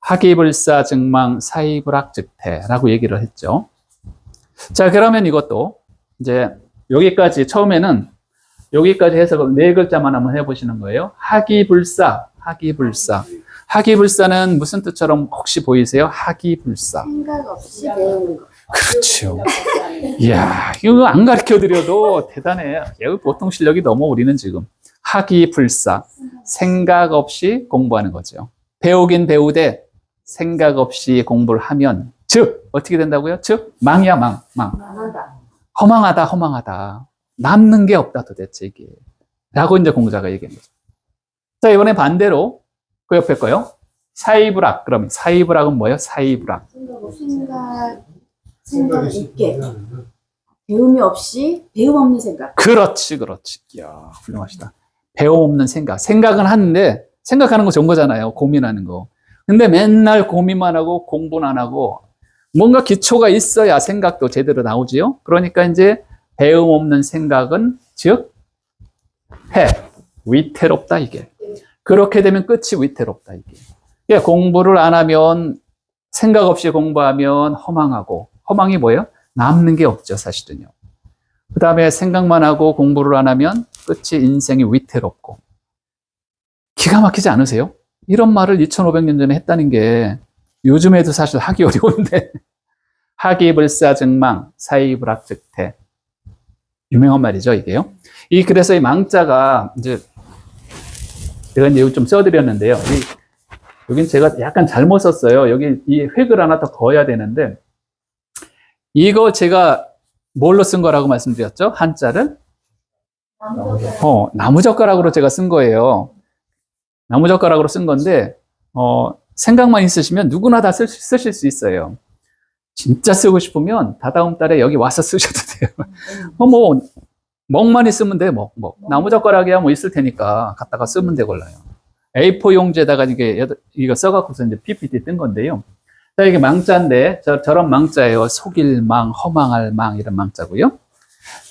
하기불사 증망, 사이불학 즉태라고 얘기를 했죠. 자, 그러면 이것도 이제 여기까지 처음에는 여기까지 해서 네 글자만 한번 해보시는 거예요. 하기불사, 하기불사. 하기불사는 무슨 뜻처럼 혹시 보이세요? 하기불사. 생각 없이 배우는 거. 그렇죠. 이야, 이거 안 가르쳐 드려도 대단해. 여기 보통 실력이 너무 우리는 지금. 하기불사. 생각 없이 공부하는 거죠. 배우긴 배우되 생각 없이 공부를 하면, 즉, 어떻게 된다고요? 즉, 망이야, 망. 망하다. 허망하다, 허망하다. 남는 게 없다 도대체 이게. 라고 이제 공자가 얘기한 거죠. 자, 이번에 반대로 그 옆에 거요. 사이불학. 그러면 사이불학은 뭐예요? 사이불학. 생각 있게 배움이 없이 배움 없는 생각. 그렇지, 그렇지. 이야, 훌륭하시다. 배움 없는 생각. 생각은 하는데 생각하는 거 좋은 거잖아요. 고민하는 거. 근데 맨날 고민만 하고 공부는 안 하고 뭔가 기초가 있어야 생각도 제대로 나오지요. 그러니까 이제 배움 없는 생각은 즉 위태롭다 이게. 그렇게 되면 끝이 위태롭다 이게. 그러니까 공부를 안 하면, 생각 없이 공부하면 허망하고, 허망이 뭐예요? 남는 게 없죠 사실은요. 그 다음에 생각만 하고 공부를 안 하면 끝이 인생이 위태롭고. 기가 막히지 않으세요? 이런 말을 2500년 전에 했다는 게 요즘에도 사실 하기 어려운데. 하기불사증망 사이불학즉태. 유명한 말이죠 이게요. 그래서 이 망자가 이제 제가 이제 좀 써드렸는데요. 여긴 제가 약간 잘못 썼어요. 여기 이 획을 하나 더 그어야 되는데, 이거 제가 뭘로 쓴 거라고 말씀드렸죠? 한자를? 나무젓가락으로 제가 쓴 거예요. 나무젓가락으로 쓴 건데, 생각만 있으시면 누구나 다 쓰실 수 있어요. 진짜 쓰고 싶으면 다다음 달에 여기 와서 쓰셔도 돼요. 뭐, 먹만 있으면 돼, 먹. 나무젓가락이야 뭐 있을 테니까 갖다가 쓰면 되걸라요. A4 용지에다가 이거 써갖고서 이제 PPT 뜬 건데요. 자, 이게 망자인데, 저런 망자예요. 속일 망, 허망할 망, 이런 망자고요.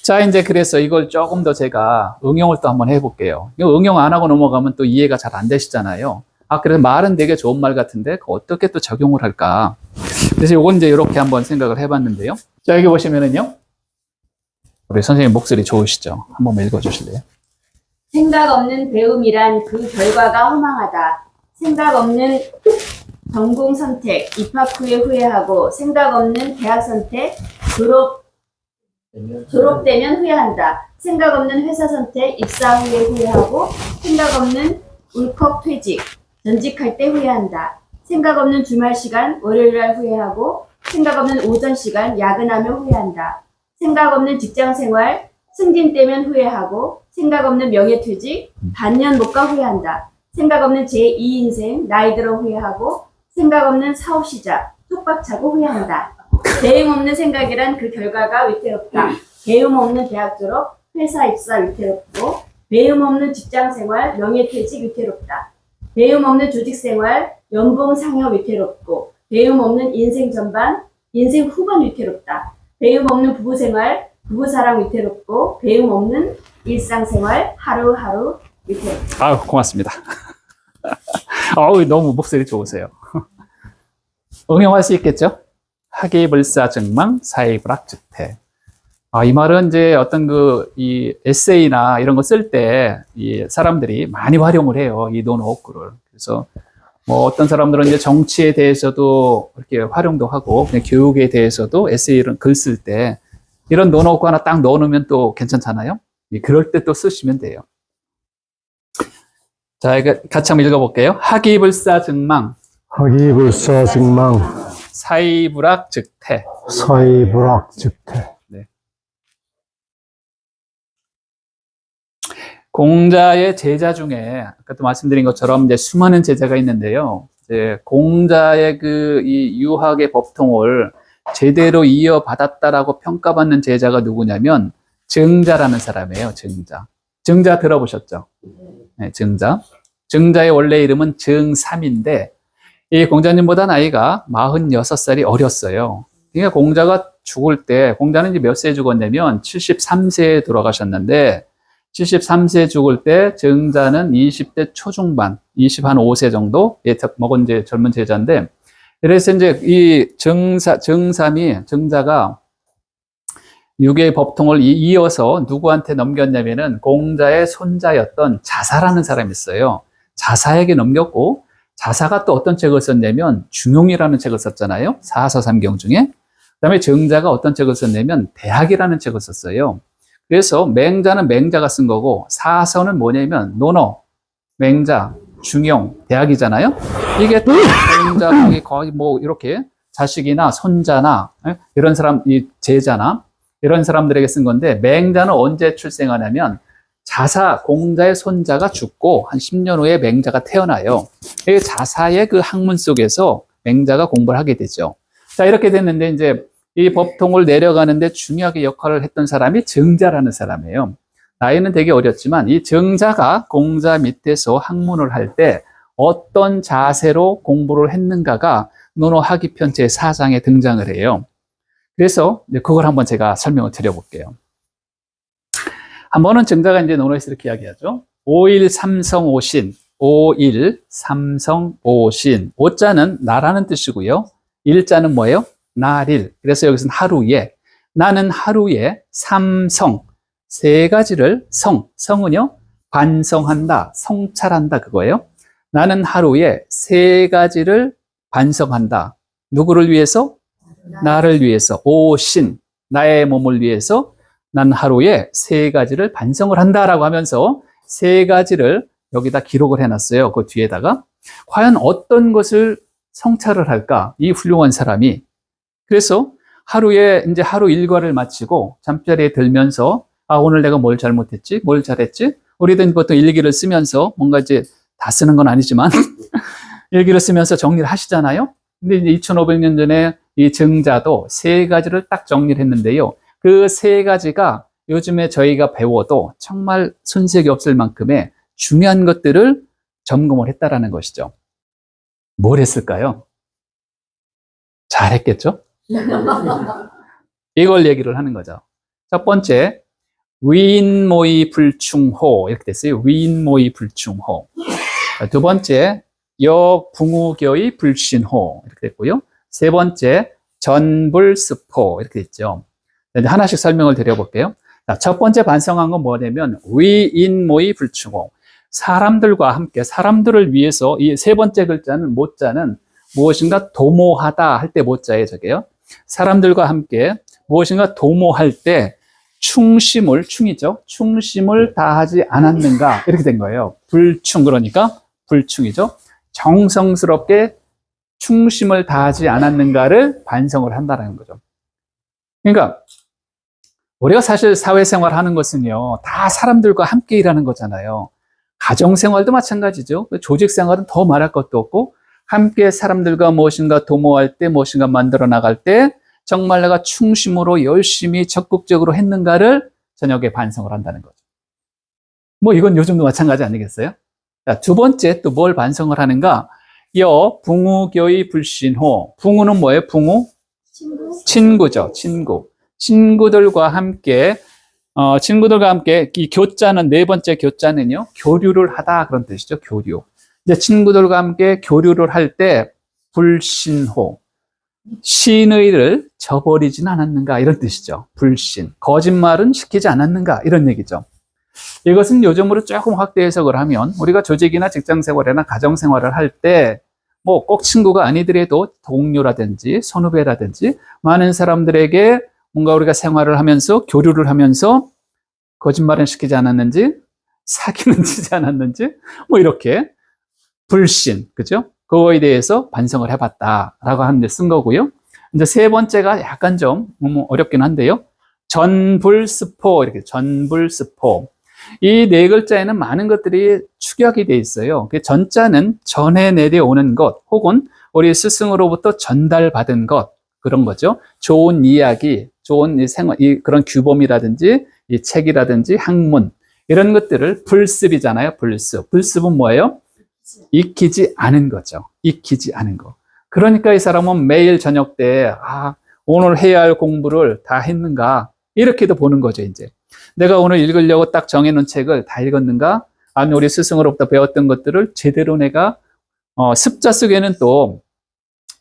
자, 이제 그래서 이걸 조금 더 제가 응용을 또 한번 해볼게요. 이거 응용 안 하고 넘어가면 또 이해가 잘 안 되시잖아요. 그래서 말은 되게 좋은 말 같은데, 어떻게 또 적용을 할까? 그래서 요건 이제 이렇게 한번 생각을 해봤는데요. 자, 여기 보시면은요. 우리 선생님 목소리 좋으시죠? 한 번만 읽어주실래요? 생각 없는 배움이란 그 결과가 허망하다. 생각 없는 전공 선택, 입학 후에 후회하고, 생각 없는 대학 선택, 졸업되면 후회한다. 생각 없는 회사 선택, 입사 후에 후회하고, 생각 없는 울컥 퇴직, 전직할 때 후회한다. 생각 없는 주말 시간, 월요일날 후회하고, 생각 없는 오전 시간, 야근하며 후회한다. 생각 없는 직장 생활, 승진되면 후회하고 생각 없는 명예퇴직, 반년 못 가 후회한다. 생각 없는 제2인생, 나이 들어 후회하고 생각 없는 사업 시작, 뚝박차고 후회한다. 배움 없는 생각이란 그 결과가 위태롭다. 배움 없는 대학 졸업, 회사 입사 위태롭고 배움 없는 직장 생활, 명예퇴직 위태롭다. 배움 없는 조직 생활, 연봉 상여 위태롭고 배움 없는 인생 전반, 인생 후반 위태롭다. 배움 없는 부부 생활, 부부 사랑 위태롭고 배움 없는 일상 생활, 하루하루 위태롭다. 아유, 고맙습니다. 어우, 너무 목소리 좋으세요. 응용할 수 있겠죠? 학예불사증망, 사회불학즉퇴. 이 말은 이제 어떤 이 에세이나 이런 거 쓸 때 이 사람들이 많이 활용을 해요. 이 논어구를. 그래서 뭐 어떤 사람들은 이제 정치에 대해서도 이렇게 활용도 하고, 그냥 교육에 대해서도 에세이를 글 쓸 때 이런 논어구 하나 딱 넣어놓으면 또 괜찮잖아요. 그럴 때 또 쓰시면 돼요. 자, 이거 같이 한번 읽어볼게요. 학예불사증망, 학예불사증망, 사회불학즉퇴. 사회불학즉퇴. 공자의 제자 중에 아까도 말씀드린 것처럼 이제 수많은 제자가 있는데요. 이제 공자의 이 유학의 법통을 제대로 이어받았다라고 평가받는 제자가 누구냐면 증자라는 사람이에요. 증자. 증자 들어보셨죠? 네, 증자. 증자의 원래 이름은 증삼인데 이 공자님보다 나이가 46살이 어렸어요. 그러니까 공자가 죽을 때, 공자는 이제 몇 세에 죽었냐면 73세에 돌아가셨는데 73세에 죽을 때 증자는 20대 초중반, 25세 정도 먹은 이제 젊은 제자인데, 그래서 이제 이 증자가 유교의 법통을 이어서 누구한테 넘겼냐면은 공자의 손자였던 자사라는 사람이 있어요. 자사에게 넘겼고, 자사가 또 어떤 책을 썼냐면 중용이라는 책을 썼잖아요. 사서삼경 중에. 그다음에 증자가 어떤 책을 썼냐면 대학이라는 책을 썼어요. 그래서 맹자는 맹자가 쓴 거고 사서는 뭐냐면 논어, 맹자, 중용, 대학이잖아요. 이게 또 공자 거의 뭐 이렇게 자식이나 손자나 이런 사람, 이 제자나 이런 사람들에게 쓴 건데, 맹자는 언제 출생하냐면 자사, 공자의 손자가 죽고 한 10년 후에 맹자가 태어나요. 이 자사의 그 학문 속에서 맹자가 공부를 하게 되죠. 자, 이렇게 됐는데 이제 이 법통을 내려가는데 중요하게 역할을 했던 사람이 증자라는 사람이에요. 나이는 되게 어렸지만 이 증자가 공자 밑에서 학문을 할 때 어떤 자세로 공부를 했는가가 논어학위편 제4장에 등장을 해요. 그래서 그걸 한번 제가 설명을 드려볼게요. 한 번은 증자가 이제 논어에서 이렇게 이야기하죠. 오일 삼성 오신, 오일 삼성 오신. 오자는 나라는 뜻이고요. 일자는 뭐예요? 날일. 그래서 여기서는 하루에, 나는 하루에 삼성, 세 가지를 성은요, 반성한다, 성찰한다, 그거예요. 나는 하루에 세 가지를 반성한다. 누구를 위해서? 나를 위해서. 오신, 나의 몸을 위해서 난 하루에 세 가지를 반성을 한다라고 하면서 세 가지를 여기다 기록을 해놨어요. 그 뒤에다가. 과연 어떤 것을 성찰을 할까? 이 훌륭한 사람이. 그래서 하루에 이제 하루 일과를 마치고 잠자리에 들면서 오늘 내가 뭘 잘못했지? 뭘 잘했지? 우리는 보통 일기를 쓰면서 뭔가 이제 다 쓰는 건 아니지만 일기를 쓰면서 정리를 하시잖아요. 근데 이제 2500년 전에 이 증자도 세 가지를 딱 정리를 했는데요. 그 세 가지가 요즘에 저희가 배워도 정말 손색이 없을 만큼의 중요한 것들을 점검을 했다라는 것이죠. 뭘 했을까요? 잘했겠죠? 이걸 얘기를 하는 거죠. 첫 번째, 위인모의 불충호. 이렇게 됐어요. 위인모의 불충호. 두 번째, 여붕우교의 불신호. 이렇게 됐고요. 세 번째, 전불습호. 이렇게 됐죠. 이제 하나씩 설명을 드려볼게요. 자, 첫 번째 반성한 건 뭐냐면, 위인모의 불충호. 사람들과 함께, 사람들을 위해서, 이 세 번째 글자는, 모자는 무엇인가 도모하다 할 때 모자예요, 저게요. 사람들과 함께 무엇인가 도모할 때 충심을 다하지 않았는가, 이렇게 된 거예요. 불충, 그러니까 불충이죠. 정성스럽게 충심을 다하지 않았는가를 반성을 한다는 거죠. 그러니까 우리가 사실 사회생활 하는 것은요, 다 사람들과 함께 일하는 거잖아요. 가정생활도 마찬가지죠. 조직생활은 더 말할 것도 없고, 함께 사람들과 무엇인가 도모할 때, 무엇인가 만들어 나갈 때, 정말 내가 충심으로 열심히 적극적으로 했는가를 저녁에 반성을 한다는 거죠. 뭐 이건 요즘도 마찬가지 아니겠어요? 자, 두 번째 또 뭘 반성을 하는가? 붕우교의 불신호. 붕우는 뭐예요? 붕우? 친구죠. 친구. 친구들과 함께 이 교자는, 네 번째 교자는요, 교류를 하다, 그런 뜻이죠. 교류. 이제 친구들과 함께 교류를 할 때 불신호. 신의를 저버리진 않았는가, 이런 뜻이죠. 불신. 거짓말은 시키지 않았는가, 이런 얘기죠. 이것은 요즘으로 조금 확대 해석을 하면, 우리가 조직이나 직장 생활이나 가정 생활을 할 때, 뭐 꼭 친구가 아니더라도 동료라든지 선후배라든지 많은 사람들에게 뭔가 우리가 생활을 하면서, 교류를 하면서 거짓말은 시키지 않았는지, 사기는 치지 않았는지, 뭐 이렇게 불신, 그죠? 그거에 대해서 반성을 해봤다라고 하는데 쓴 거고요. 이제 세 번째가 약간 좀 어렵긴 한데요. 전불스포, 이렇게 전불스포. 이 네 글자에는 많은 것들이 축약이 돼 있어요. 그 전자는 전해 내려오는 것, 혹은 우리 스승으로부터 전달받은 것, 그런 거죠. 좋은 이야기, 좋은 그런 규범이라든지, 이 책이라든지, 학문, 이런 것들을 불습이잖아요. 불습. 불습은 뭐예요? 익히지 않은 거죠. 익히지 않은 거. 그러니까 이 사람은 매일 저녁 때, 오늘 해야 할 공부를 다 했는가? 이렇게도 보는 거죠, 이제. 내가 오늘 읽으려고 딱 정해놓은 책을 다 읽었는가? 아니면 우리 스승으로부터 배웠던 것들을 제대로 내가, 습자 속에는 또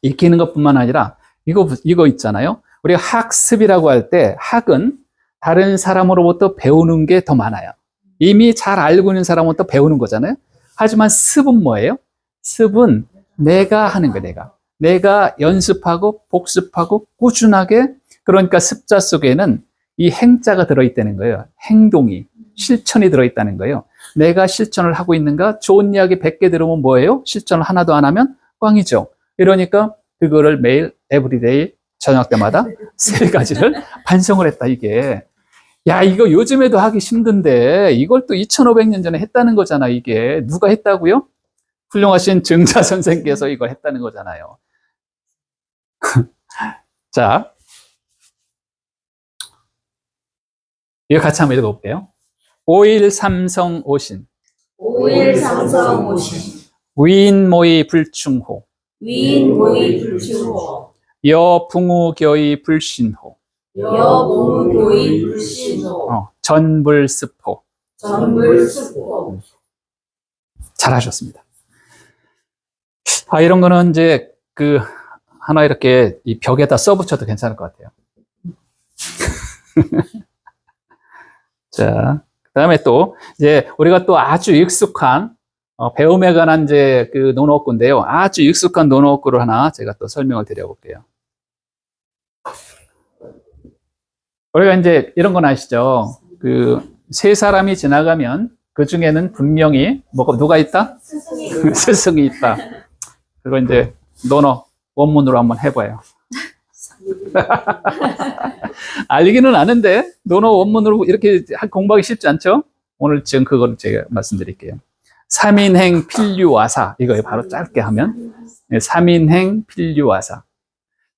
익히는 것뿐만 아니라, 이거 있잖아요. 우리가 학습이라고 할 때, 학은 다른 사람으로부터 배우는 게 더 많아요. 이미 잘 알고 있는 사람으로부터 배우는 거잖아요. 하지만 습은 뭐예요? 습은 내가 하는 거예요, 내가 연습하고 복습하고 꾸준하게, 그러니까 습자 속에는 이 행자가 들어있다는 거예요. 행동이, 실천이 들어있다는 거예요. 내가 실천을 하고 있는가? 좋은 이야기 100개 들으면 뭐예요? 실천을 하나도 안 하면 꽝이죠. 이러니까 그거를 매일 에브리데이 저녁 때마다 세 가지를 반성을 했다, 이게. 야, 이거 요즘에도 하기 힘든데 이걸 또 2500년 전에 했다는 거잖아, 이게. 누가 했다고요? 훌륭하신 증자 선생께서 이걸 했다는 거잖아요. 자, 이거 같이 한번 읽어볼게요. 5일 삼성 오신. 5일 삼성 오신. 위인모의 불충호. 위인모의 불충호. 여붕우교의 불신호. 여붕우교의 불신호. 전불스포. 전불스포. 잘하셨습니다. 이런 거는 이제 하나 이렇게 이 벽에다 써붙여도 괜찮을 것 같아요. 자, 그 다음에 또, 이제, 우리가 또 아주 익숙한, 배움에 관한 이제 논어구인데요. 아주 익숙한 논어구를 하나 제가 또 설명을 드려볼게요. 우리가 이제 이런 건 아시죠? 세 사람이 지나가면 그 중에는 분명히, 누가 있다? 스승이 있다. 그거 이제 논어, 원문으로 한번 해봐요. 알기는 아는데 논어 원문으로 이렇게 공부하기 쉽지 않죠? 오늘 지금 그거를 제가 말씀드릴게요. 삼인행 필류와사, 이거 바로 짧게 하면 삼인행 필류와사.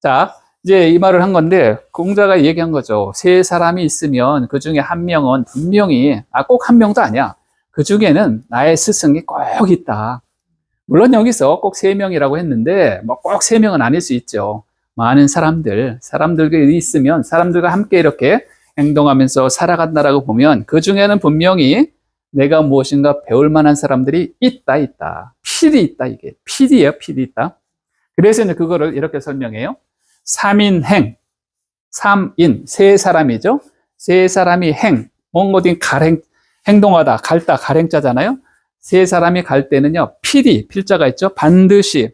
자, 이제 이 말을 한 건데 공자가 얘기한 거죠. 세 사람이 있으면 그 중에 한 명은 분명히, 꼭 한 명도 아니야, 그 중에는 나의 스승이 꼭 있다. 물론 여기서 꼭 세 명이라고 했는데 뭐 꼭 세 명은 아닐 수 있죠. 많은 사람들과 있으면, 사람들과 함께 이렇게 행동하면서 살아간다라고 보면 그 중에는 분명히 내가 무엇인가 배울 만한 사람들이 있다. 필이 있다, 이게. 필이에요, 필이 있다. 그래서 이제 그거를 이렇게 설명해요. 삼인행, 삼인, 세 사람이죠. 세 사람이 뭔가 어딘 행동하다, 갈다, 가랭자잖아요. 세 사람이 갈 때는요, 필자가 있죠. 반드시,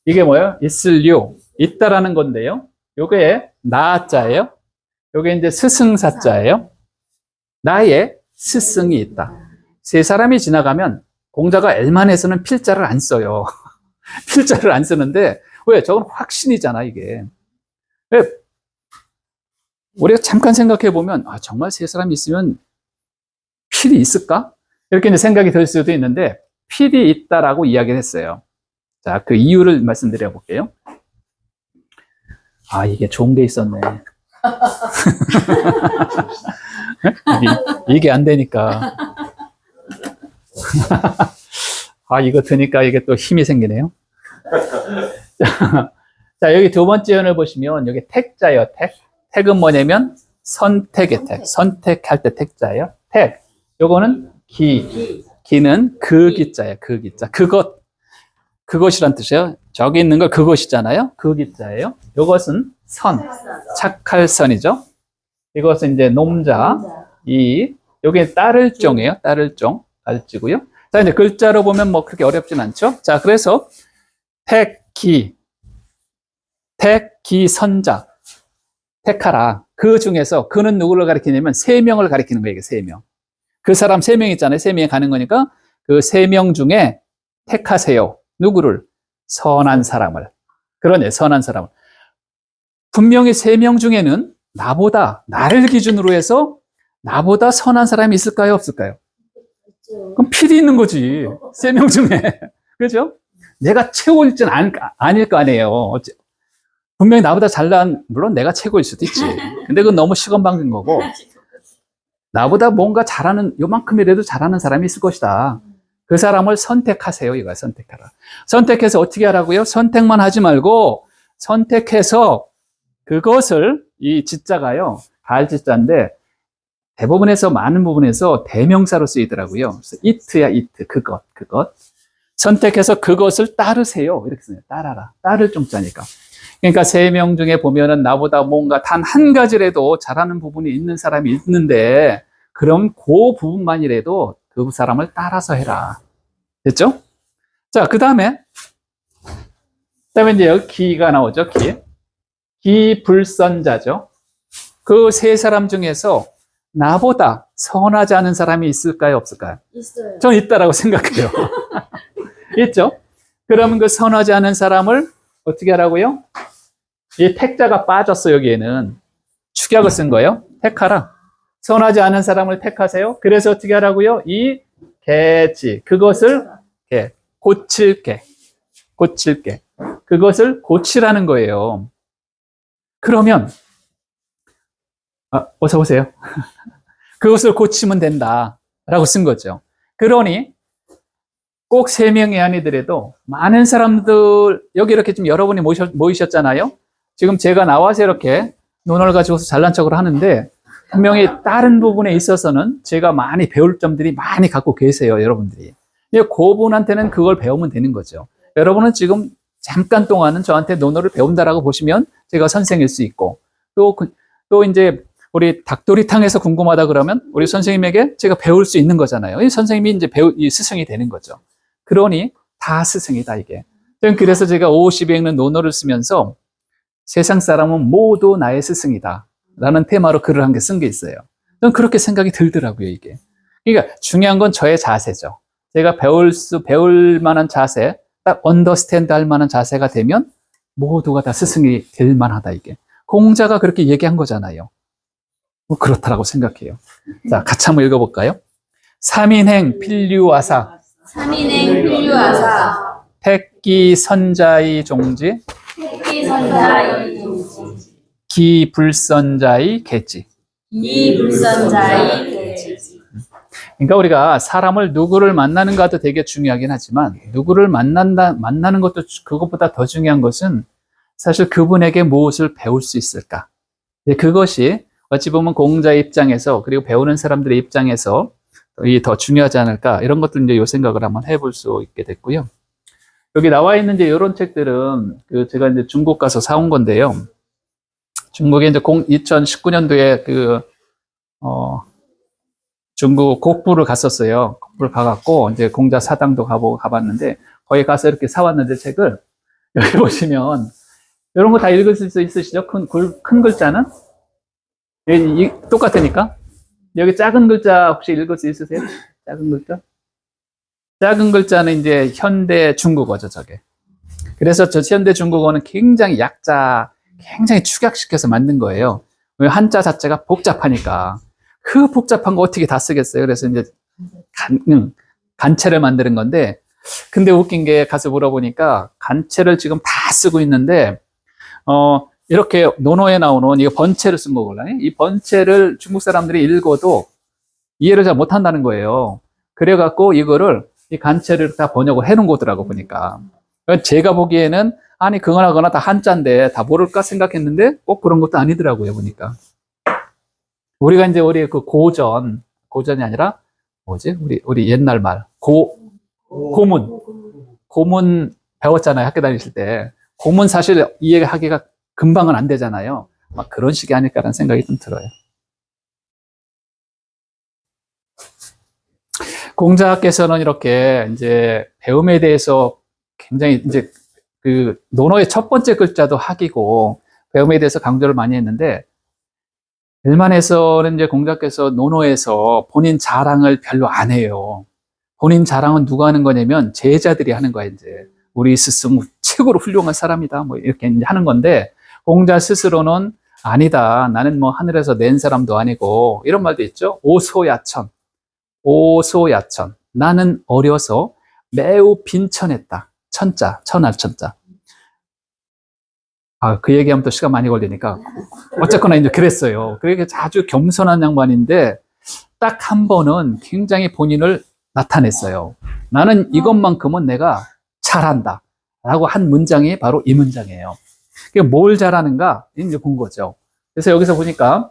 이게 뭐예요? 있을요, 있다라는 건데요. 요게 나자예요. 요게 이제 스승사자예요. 나의 스승이 있다. 세 사람이 지나가면 공자가 엘만에서는 필자를 안 써요. 필자를 안 쓰는데, 왜? 저건 확신이잖아, 이게. 왜? 우리가 잠깐 생각해 보면, 아, 정말 세 사람이 있으면 필이 있을까? 이렇게 이제 생각이 들 수도 있는데, 필이 있다라고 이야기를 했어요. 자, 그 이유를 말씀드려 볼게요. 아, 이게 좋은 게 있었네. 이게 안 되니까. 아, 이거 드니까 이게 또 힘이 생기네요. 자, 여기 두 번째 연을 보시면, 여기 택자예요, 택. 택은 뭐냐면, 선택의 택. 선택할 때 택자예요. 택. 요거는 기는 그 기자예요, 그 기자. 그것이란 뜻이에요. 저기 있는 걸 그것이잖아요. 그 기자예요. 요것은 착할 선이죠. 이것은 이제 놈자, 요게 따를 종이에요. 따를 종, 가르치고요. 자, 이제 글자로 보면 뭐 그렇게 어렵진 않죠. 자, 그래서 택기 선자, 택하라. 그 중에서 그는 누구를 가리키냐면 3명을 가리키는 거예요. 이게 3명. 그 사람 3명 있잖아요. 3명이 가는 거니까 그 3명 중에 택하세요. 누구를? 선한 사람을. 그러네, 선한 사람을. 분명히 3명 중에는 나를 기준으로 해서 나보다 선한 사람이 있을까요? 없을까요? 그럼 필이 있는 거지. 3명 중에. 그죠? 내가 최고일지는 아닐 거 아니에요. 분명히 나보다 물론 내가 최고일 수도 있지. 근데 그건 너무 시건방진 거고, 나보다 뭔가 요만큼이라도 잘하는 사람이 있을 것이다. 그 사람을 선택하세요. 이거야, 선택하라. 선택해서 어떻게 하라고요? 선택만 하지 말고, 선택해서 그것을, 이 지자가요, 가을지자인데, 대부분에서, 많은 부분에서 대명사로 쓰이더라고요. 그래서 it야, 그것. 선택해서 그것을 따르세요. 이렇게 써요. 따라라. 따를 종자니까. 그러니까 3명 중에 보면은 나보다 뭔가 단 한 가지라도 잘하는 부분이 있는 사람이 있는데, 그럼 그 부분만이라도 그 사람을 따라서 해라. 됐죠? 자, 그 다음에 이제 여기 기가 나오죠, 기불선자죠. 그 3사람 중에서 나보다 선하지 않은 사람이 있을까요, 없을까요? 있어요. 저는 있다라고 생각해요. 있죠? 그러면 그 선하지 않은 사람을 어떻게 하라고요? 이 택자가 빠졌어, 여기에는. 축약을 쓴 거예요. 택하라. 선하지 않은 사람을 택하세요. 그래서 어떻게 하라고요? 이 개지. 그것을 고칠게. 그것을 고치라는 거예요. 그러면, 어서 오세요. 그것을 고치면 된다. 라고 쓴 거죠. 그러니, 꼭 3명이 아니더라도 많은 사람들, 여기 이렇게 좀 여러분이 모이셨잖아요. 지금 제가 나와서 이렇게 논어를 가지고서 잘난 척을 하는데, 분명히 다른 부분에 있어서는 제가 많이 배울 점들이 많이 갖고 계세요, 여러분들이. 그분한테는 그걸 배우면 되는 거죠. 여러분은 지금 잠깐 동안은 저한테 논어를 배운다라고 보시면 제가 선생일 수 있고, 또 이제 우리 닭도리탕에서 궁금하다 그러면 우리 선생님에게 제가 배울 수 있는 거잖아요. 이 선생님이 이제 이 스승이 되는 거죠. 그러니 다 스승이다, 이게. 그래서 제가 50에 읽는 논어를 쓰면서 세상 사람은 모두 나의 스승이다 라는 테마로 글을 한 개 쓴 게 있어요. 저는 그렇게 생각이 들더라고요, 이게. 그러니까 중요한 건 저의 자세죠. 제가 배울 만한 자세, 딱 언더스탠드 할 만한 자세가 되면 모두가 다 스승이 될 만하다, 이게. 공자가 그렇게 얘기한 거잖아요. 뭐 그렇다라고 생각해요. 자, 같이 한번 읽어볼까요? 삼인행 필류아사. 삼인행 필류하사. 택기 선자의 종지. 택기 선자의 종지. 기불선자의 개지. 이불선자의 개지. 그러니까 우리가 사람을 누구를 만나는가도 되게 중요하긴 하지만, 누구를 만나는 것도 그것보다 더 중요한 것은 사실 그분에게 무엇을 배울 수 있을까. 그것이 어찌 보면 공자의 입장에서, 그리고 배우는 사람들의 입장에서 더 중요하지 않을까, 이런 것들 이제 요 생각을 한번 해볼 수 있게 됐고요. 여기 나와 있는 이제 이런 책들은 제가 이제 중국 가서 사온 건데요. 중국에 이제 2019년도에 중국 곡부를 갔었어요. 곡부를 가갖고 이제 공자 사당도 가봤는데, 거기 가서 이렇게 사왔는데 책을, 여기 보시면 이런 거 다 읽으실 수 있으시죠? 큰 글자는? 똑같으니까. 여기 작은 글자 혹시 읽을 수 있으세요? 작은 글자? 작은 글자는 이제 현대 중국어죠, 저게. 그래서 저 현대 중국어는 굉장히 굉장히 축약시켜서 만든 거예요. 왜 한자 자체가 복잡하니까. 그 복잡한 거 어떻게 다 쓰겠어요? 그래서 이제 간체를 만드는 건데, 근데 웃긴 게 가서 물어보니까 간체를 지금 다 쓰고 있는데, 이렇게 논어에 나오는 이거 번체를 쓴 거거든요. 이 번체를 중국 사람들이 읽어도 이해를 잘 못한다는 거예요. 그래갖고 이거를 이 간체를 다 번역을 해놓은 거더라고 보니까. 제가 보기에는 아니 그거나 다 한자인데 다 모를까 생각했는데 꼭 그런 것도 아니더라고요 보니까. 우리가 이제 우리 그 고전이 아니라 뭐지? 우리 옛날 말 고문 배웠잖아요 학교 다니실 때. 고문 사실 이해하기가 금방은 안 되잖아요. 막 그런 식이 아닐까라는 생각이 좀 들어요. 공자께서는 이렇게 이제 배움에 대해서 굉장히 이제 그 논어의 첫 번째 글자도 학이고 배움에 대해서 강조를 많이 했는데, 일만에서는 이제 공자께서 논어에서 본인 자랑을 별로 안 해요. 본인 자랑은 누가 하는 거냐면 제자들이 하는 거야. 이제 우리 스승 최고로 훌륭한 사람이다 뭐 이렇게 이제 하는 건데, 공자 스스로는 아니다. 나는 뭐 하늘에서 낸 사람도 아니고, 이런 말도 있죠. 오소야천. 나는 어려서 매우 빈천했다. 천할 천자. 그 얘기하면 또 시간 많이 걸리니까. 어쨌거나 이제 그랬어요. 그러니까 아주 겸손한 양반인데, 딱 한 번은 굉장히 본인을 나타냈어요. 나는 이것만큼은 내가 잘한다. 라고 한 문장이 바로 이 문장이에요. 뭘 잘하는가? 이제 본 거죠. 그래서 여기서 보니까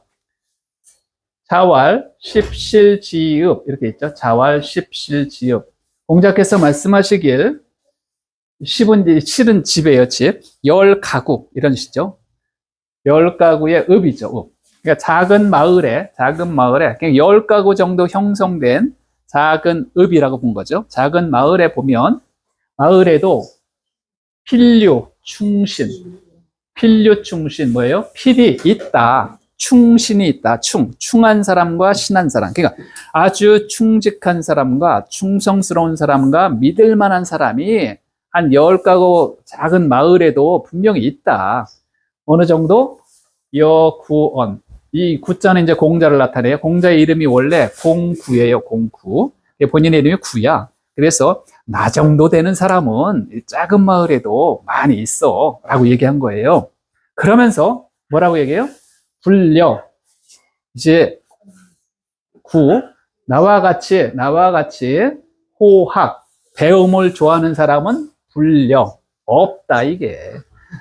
자왈, 십실지읍 이렇게 있죠. 자왈, 십실지읍. 공자께서 말씀하시길 실은 집이에요. 집. 10가구 이런 뜻이죠. 10가구의 읍이죠. 읍. 그러니까 작은 마을에 그냥 10가구 정도 형성된 작은 읍이라고 본 거죠. 작은 마을에 보면 마을에도 필류, 충신 뭐예요? 필이 있다. 충신이 있다. 충한 사람과 신한 사람. 그러니까 아주 충직한 사람과 충성스러운 사람과 믿을 만한 사람이 한 10가구 작은 마을에도 분명히 있다. 어느 정도? 여구언. 이 구자는 이제 공자를 나타내요. 공자의 이름이 원래 공구예요. 공구. 본인의 이름이 구야. 그래서 나 정도 되는 사람은 이 작은 마을에도 많이 있어 라고 얘기한 거예요. 그러면서 뭐라고 얘기해요? 불려. 이제 나와 같이 호학, 배움을 좋아하는 사람은 불려. 없다 이게.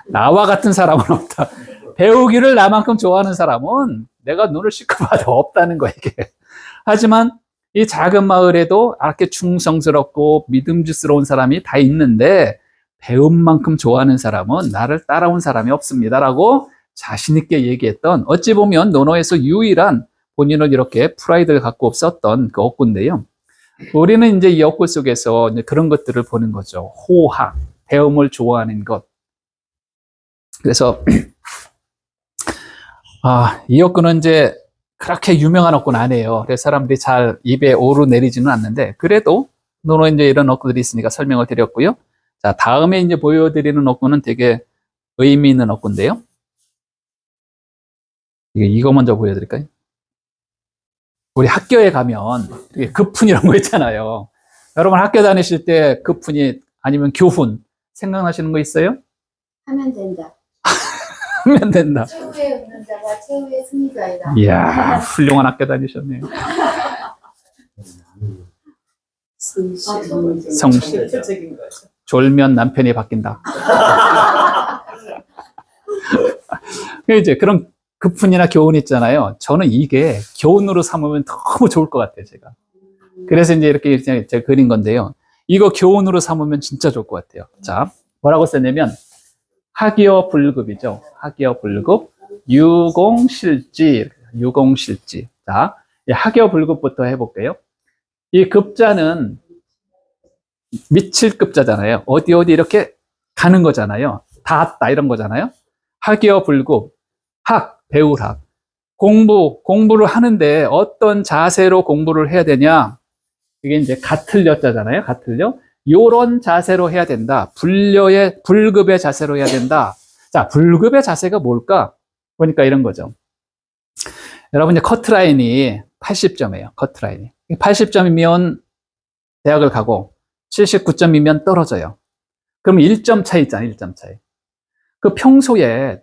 나와 같은 사람은 없다. 배우기를 나만큼 좋아하는 사람은 내가 눈을 씻고 봐도 없다는 거야 이게. 하지만 이 작은 마을에도 이렇게 충성스럽고 믿음직스러운 사람이 다 있는데, 배움만큼 좋아하는 사람은 나를 따라온 사람이 없습니다라고 자신 있게 얘기했던, 어찌 보면 논어에서 유일한 본인을 이렇게 프라이드를 갖고 썼던 그 어구인데요. 우리는 이제 이 어구 속에서 이제 그런 것들을 보는 거죠. 호학, 배움을 좋아하는 것. 그래서 이 어구는 이제 그렇게 유명한 어구는 아니에요. 그래서 사람들이 잘 입에 오르내리지는 않는데, 그래도 논어에 이제 이런 어구들이 있으니까 설명을 드렸고요. 자, 다음에 이제 보여드리는 어구는 되게 의미 있는 어구인데요. 이거 먼저 보여드릴까요? 우리 학교에 가면 되게 급훈 이런 거 있잖아요. 여러분 학교 다니실 때 급훈이 아니면 교훈 생각나시는 거 있어요? 하면 된다. 하면 된다. 최후의 운전자가 최후의 승리자이다. 이야, 훌륭한 학교 다니셨네요. 성실. 졸면 남편이 바뀐다. 이제 그런 급훈이나 교훈 있잖아요. 저는 이게 교훈으로 삼으면 너무 좋을 것 같아요, 제가. 그래서 이제 이렇게 제가 그린 건데요. 이거 교훈으로 삼으면 진짜 좋을 것 같아요. 자, 뭐라고 썼냐면, 학이어 불급이죠. 학이어 불급, 유공실지. 자, 이 학이어 불급부터 해볼게요. 이 급자는 미칠 급자잖아요. 어디 이렇게 가는 거잖아요. 닿았다 이런 거잖아요. 학이어 불급, 배울 학. 공부를 하는데 어떤 자세로 공부를 해야 되냐? 이게 이제 같을 여자잖아요. 같을 여. 요런 자세로 해야 된다. 불급의 자세로 해야 된다. 자, 불급의 자세가 뭘까? 보니까 이런 거죠. 여러분, 이제 커트라인이 80점이에요. 커트라인이. 80점이면 대학을 가고 79점이면 떨어져요. 그럼 1점 차이 있잖아요. 1점 차이. 그 평소에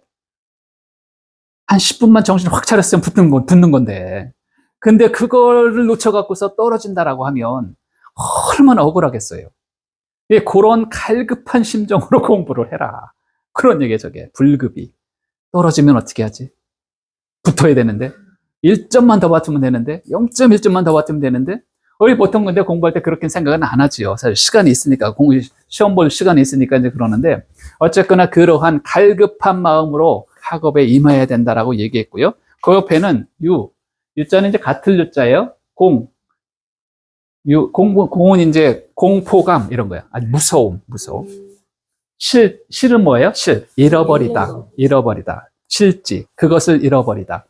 한 10분만 정신을 확 차렸으면 붙는 건데. 근데 그걸 놓쳐갖고서 떨어진다라고 하면 얼마나 억울하겠어요. 예, 그런 갈급한 심정으로 공부를 해라. 그런 얘기예요, 저게. 불급이. 떨어지면 어떻게 하지? 붙어야 되는데. 1점만 더 받으면 되는데. 0.1점만 더 받으면 되는데. 우리 보통 근데 공부할 때 그렇게 생각은 안 하지요. 사실 시간이 있으니까, 시험 볼 시간이 있으니까 이제 그러는데, 어쨌거나 그러한 갈급한 마음으로 학업에 임해야 된다라고 얘기했고요. 그 옆에는 유자는 이제 같을 유자예요. 공은 이제 공포감, 이런 거야. 아주 무서움. 실은 뭐예요? 잃어버리다. 실지. 그것을 잃어버리다.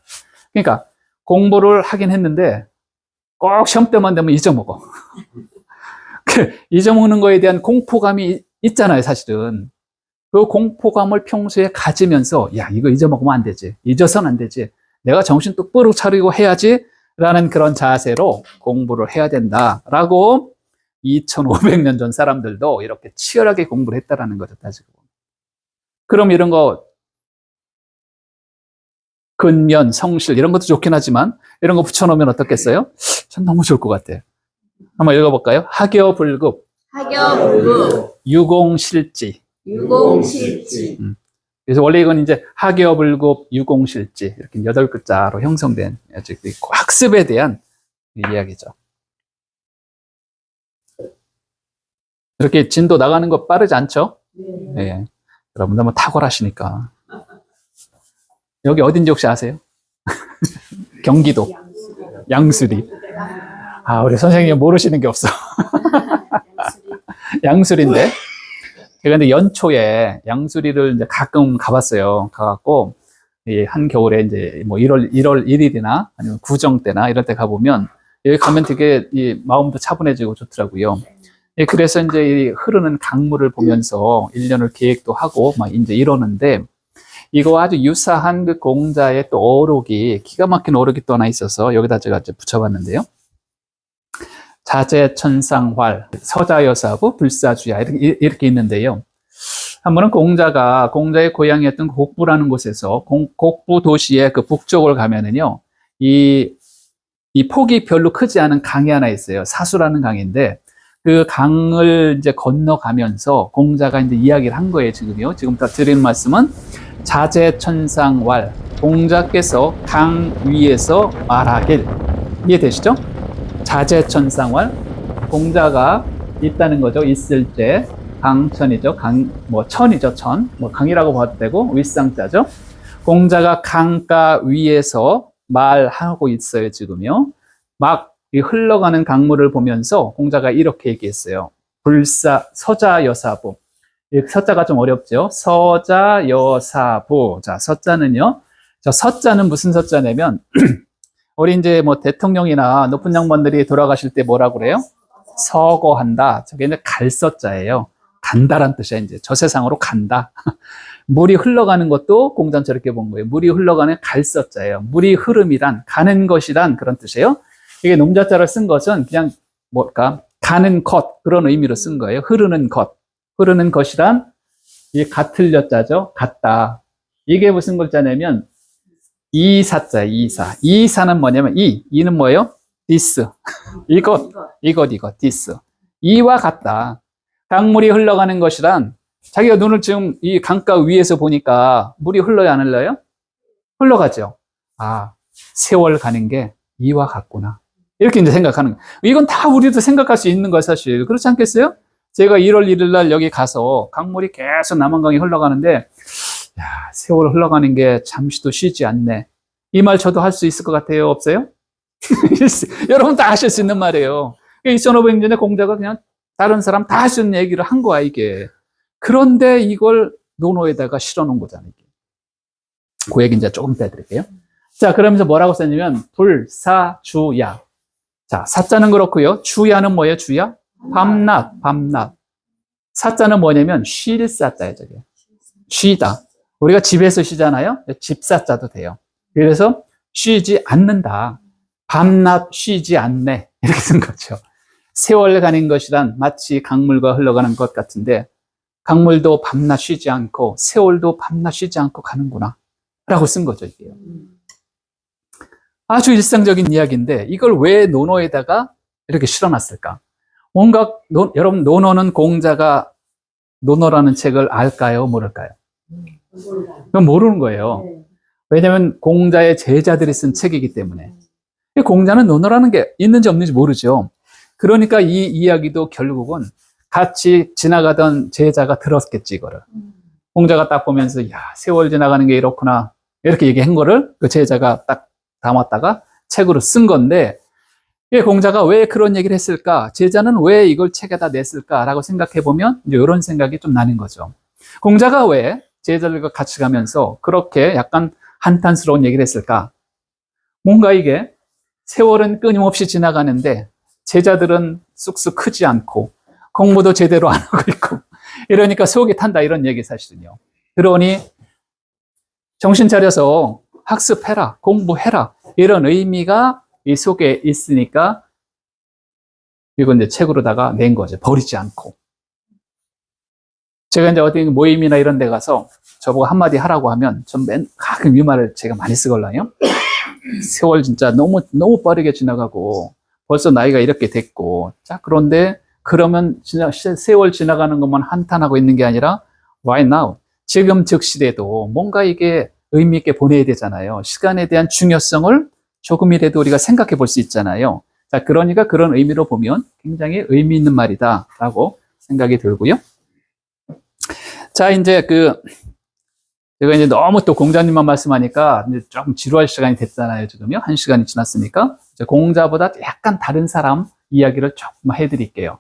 그러니까 공부를 하긴 했는데 꼭 시험 때만 되면 잊어먹어. 잊어먹는 거에 대한 공포감이 있잖아요, 사실은. 그 공포감을 평소에 가지면서, 야, 이거 잊어먹으면 안 되지. 잊어서는 안 되지. 내가 정신 똑바로 차리고 해야지. 라는 그런 자세로 공부를 해야 된다라고 2500년 전 사람들도 이렇게 치열하게 공부를 했다라는 거죠, 따지고. 그럼 이런 거, 근면, 성실, 이런 것도 좋긴 하지만, 이런 거 붙여놓으면 어떻겠어요? 전 너무 좋을 것 같아요. 한번 읽어볼까요? 학여불급, 유공실지. 그래서 원래 이건 이제 학여불급, 유공실지, 이렇게 8글자로 형성된 학습에 대한 이야기죠. 이렇게 진도 나가는 거 빠르지 않죠? 네. 여러분들 뭐 탁월하시니까. 여기 어딘지 혹시 아세요? 경기도 양수리. 아, 우리 선생님 모르시는 게 없어. 양수리인데, 제가 근데 연초에 양수리를 이제 가끔 가봤어요. 가갖고 한겨울에 이제 뭐 1월 1일이나 아니면 구정 때나 이럴 때 가보면 여기 가면 되게 이 마음도 차분해지고 좋더라고요. 예, 그래서 이제 이 흐르는 강물을 보면서 1년을 계획도 하고 막 이제 이러는데, 이거 아주 유사한 그 공자의 또 어록이, 기가 막힌 어록이 또 하나 있어서 여기다 제가 이제 붙여봤는데요. 자재천상활, 서자여사부, 불사주야, 이렇게 있는데요. 한 번은 공자의 고향이었던 곡부라는 곳에서 곡부 도시의 그 북쪽을 가면은요, 이 폭이 별로 크지 않은 강이 하나 있어요. 사수라는 강인데, 그 강을 이제 건너가면서 공자가 이제 이야기를 한 거예요, 지금요. 지금 다 드리는 말씀은 자재천상활, 공자께서 강 위에서 말하길. 이해되시죠? 자재천상활, 공자가 있다는 거죠. 있을 때 강천이죠. 천이죠. 강이라고 봐도 되고 윗상자죠. 공자가 강가 위에서 말하고 있어요, 지금요. 막 이 흘러가는 강물을 보면서 공자가 이렇게 얘기했어요. 서자여사부. 이 서자가 좀 어렵죠. 서자여사부. 자, 서자는요. 서자는 무슨 서자냐면 우리 이제 뭐 대통령이나 높은 양반들이 돌아가실 때 뭐라고 그래요? 서거한다. 저게 이제 갈서자예요. 간다란 뜻이야, 이제. 저 세상으로 간다. 물이 흘러가는 것도 공자는 저렇게 본 거예요. 물이 흘러가는 갈서자예요. 물이 흐름이란, 가는 것이란 그런 뜻이에요. 이게 nom자자를 쓴 것은 그냥 가는 것, 그런 의미로 쓴 거예요. 흐르는 것. 흐르는 것이란, 이 같을 여자죠. 같다. 이게 무슨 글자냐면, 이사자, 이사. 이사는 뭐냐면, 이는 뭐예요? this. 이것, this. 이와 같다. 강물이 흘러가는 것이란, 자기가 눈을 지금 이 강가 위에서 보니까 물이 흘러요, 안 흘러요? 흘러가죠. 아, 세월 가는 게 이와 같구나. 이렇게 이제 생각하는 거예요. 이건 다 우리도 생각할 수 있는 거예요, 사실. 그렇지 않겠어요? 제가 1월 1일 날 여기 가서 강물이 계속 남한강이 흘러가는데, 야, 세월 흘러가는 게 잠시도 쉬지 않네. 이 말 저도 할 수 있을 것 같아요? 없어요? 여러분 다 하실 수 있는 말이에요. 2500년에 공자가 그냥 다른 사람 다 할 수 있는 얘기를 한 거야, 이게. 그런데 이걸 논어에다가 실어 놓은 거잖아요, 이게. 그 얘기 이제 조금 빼드릴게요. 자, 그러면서 뭐라고 썼냐면, 불사주야. 자, 사자는 그렇고요. 주야는 뭐예요, 주야? 밤낮. 사자는 뭐냐면, 쉴 사자예요, 저게. 쉬다. 우리가 집에서 쉬잖아요? 집사자도 돼요. 그래서 쉬지 않는다. 밤낮 쉬지 않네. 이렇게 쓴 거죠. 세월 가는 것이란 마치 강물과 흘러가는 것 같은데 강물도 밤낮 쉬지 않고 세월도 밤낮 쉬지 않고 가는구나 라고 쓴 거죠. 이게요. 아주 일상적인 이야기인데 이걸 왜 논어에다가 이렇게 실어놨을까? 뭔가 여러분 논어는 공자가 논어라는 책을 알까요? 모를까요? 그건 모르는 거예요. 왜냐하면 공자의 제자들이 쓴 책이기 때문에. 공자는 논어라는 게 있는지 없는지 모르죠. 그러니까 이 이야기도 결국은 같이 지나가던 제자가 들었겠지, 이거를. 공자가 딱 보면서, 야, 세월 지나가는 게 이렇구나. 이렇게 얘기한 거를 그 제자가 딱 담았다가 책으로 쓴 건데, 공자가 왜 그런 얘기를 했을까? 제자는 왜 이걸 책에다 냈을까라고 생각해 보면, 이제 이런 생각이 좀 나는 거죠. 공자가 왜 제자들과 같이 가면서 그렇게 약간 한탄스러운 얘기를 했을까? 뭔가 이게 세월은 끊임없이 지나가는데, 제자들은 쑥쑥 크지 않고, 공부도 제대로 안 하고 있고, 이러니까 속이 탄다, 이런 얘기 사실은요. 그러니, 정신 차려서 학습해라, 공부해라, 이런 의미가 이 속에 있으니까, 이건 이제 책으로다가 낸 거죠. 버리지 않고. 제가 이제 어디 모임이나 이런 데 가서 저보고 한마디 하라고 하면, 전 가끔 이 말을 제가 많이 쓰거든요. 세월 진짜 너무 빠르게 지나가고, 벌써 나이가 이렇게 됐고, 자, 그런데 그러면 세월 지나가는 것만 한탄하고 있는 게 아니라 right now, 지금 즉시대도 뭔가 이게 의미 있게 보내야 되잖아요. 시간에 대한 중요성을 조금이라도 우리가 생각해 볼 수 있잖아요. 자, 그러니까 그런 의미로 보면 굉장히 의미 있는 말이다라고 생각이 들고요. 자, 이제 제가 이제 너무 또 공자님만 말씀하니까 이제 조금 지루할 시간이 됐잖아요, 지금요. 1시간이 지났으니까. 이제 공자보다 약간 다른 사람 이야기를 조금 해드릴게요.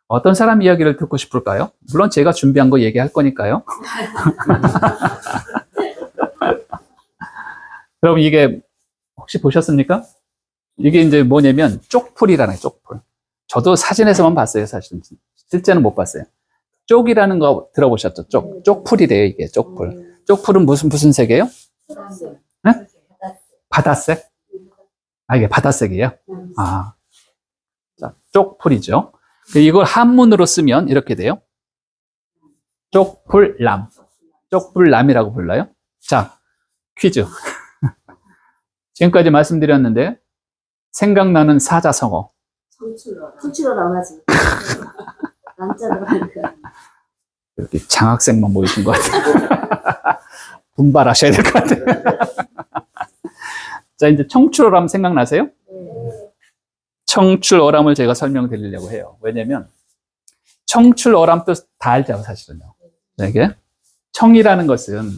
어떤 사람 이야기를 듣고 싶을까요? 물론 제가 준비한 거 얘기할 거니까요. 여러분, 이게 혹시 보셨습니까? 이게 이제 뭐냐면 쪽풀이라는 거예요, 쪽풀. 저도 사진에서만 봤어요, 사실은. 실제는 못 봤어요. 쪽이라는 거 들어보셨죠? 쪽풀이래요, 이게 쪽풀. 쪽풀은 무슨 색이에요? 네? 바다색? 아, 이게 바다색이에요? 아. 자, 쪽풀이죠. 이걸 한문으로 쓰면 이렇게 돼요. 쪽풀남. 쪽풀남이라고 불러요. 자, 퀴즈. 지금까지 말씀드렸는데, 생각나는 사자성어. 성추로 나가지. 남자로 하니까. 이렇게 장학생만 모이신 것 같아요. 분발하셔야 될 것 같아요. 자, 이제 청출어람 생각나세요? 청출어람을 제가 설명드리려고 해요. 왜냐면 청출어람 뜻 다 알죠, 사실은요. 이게 청이라는 것은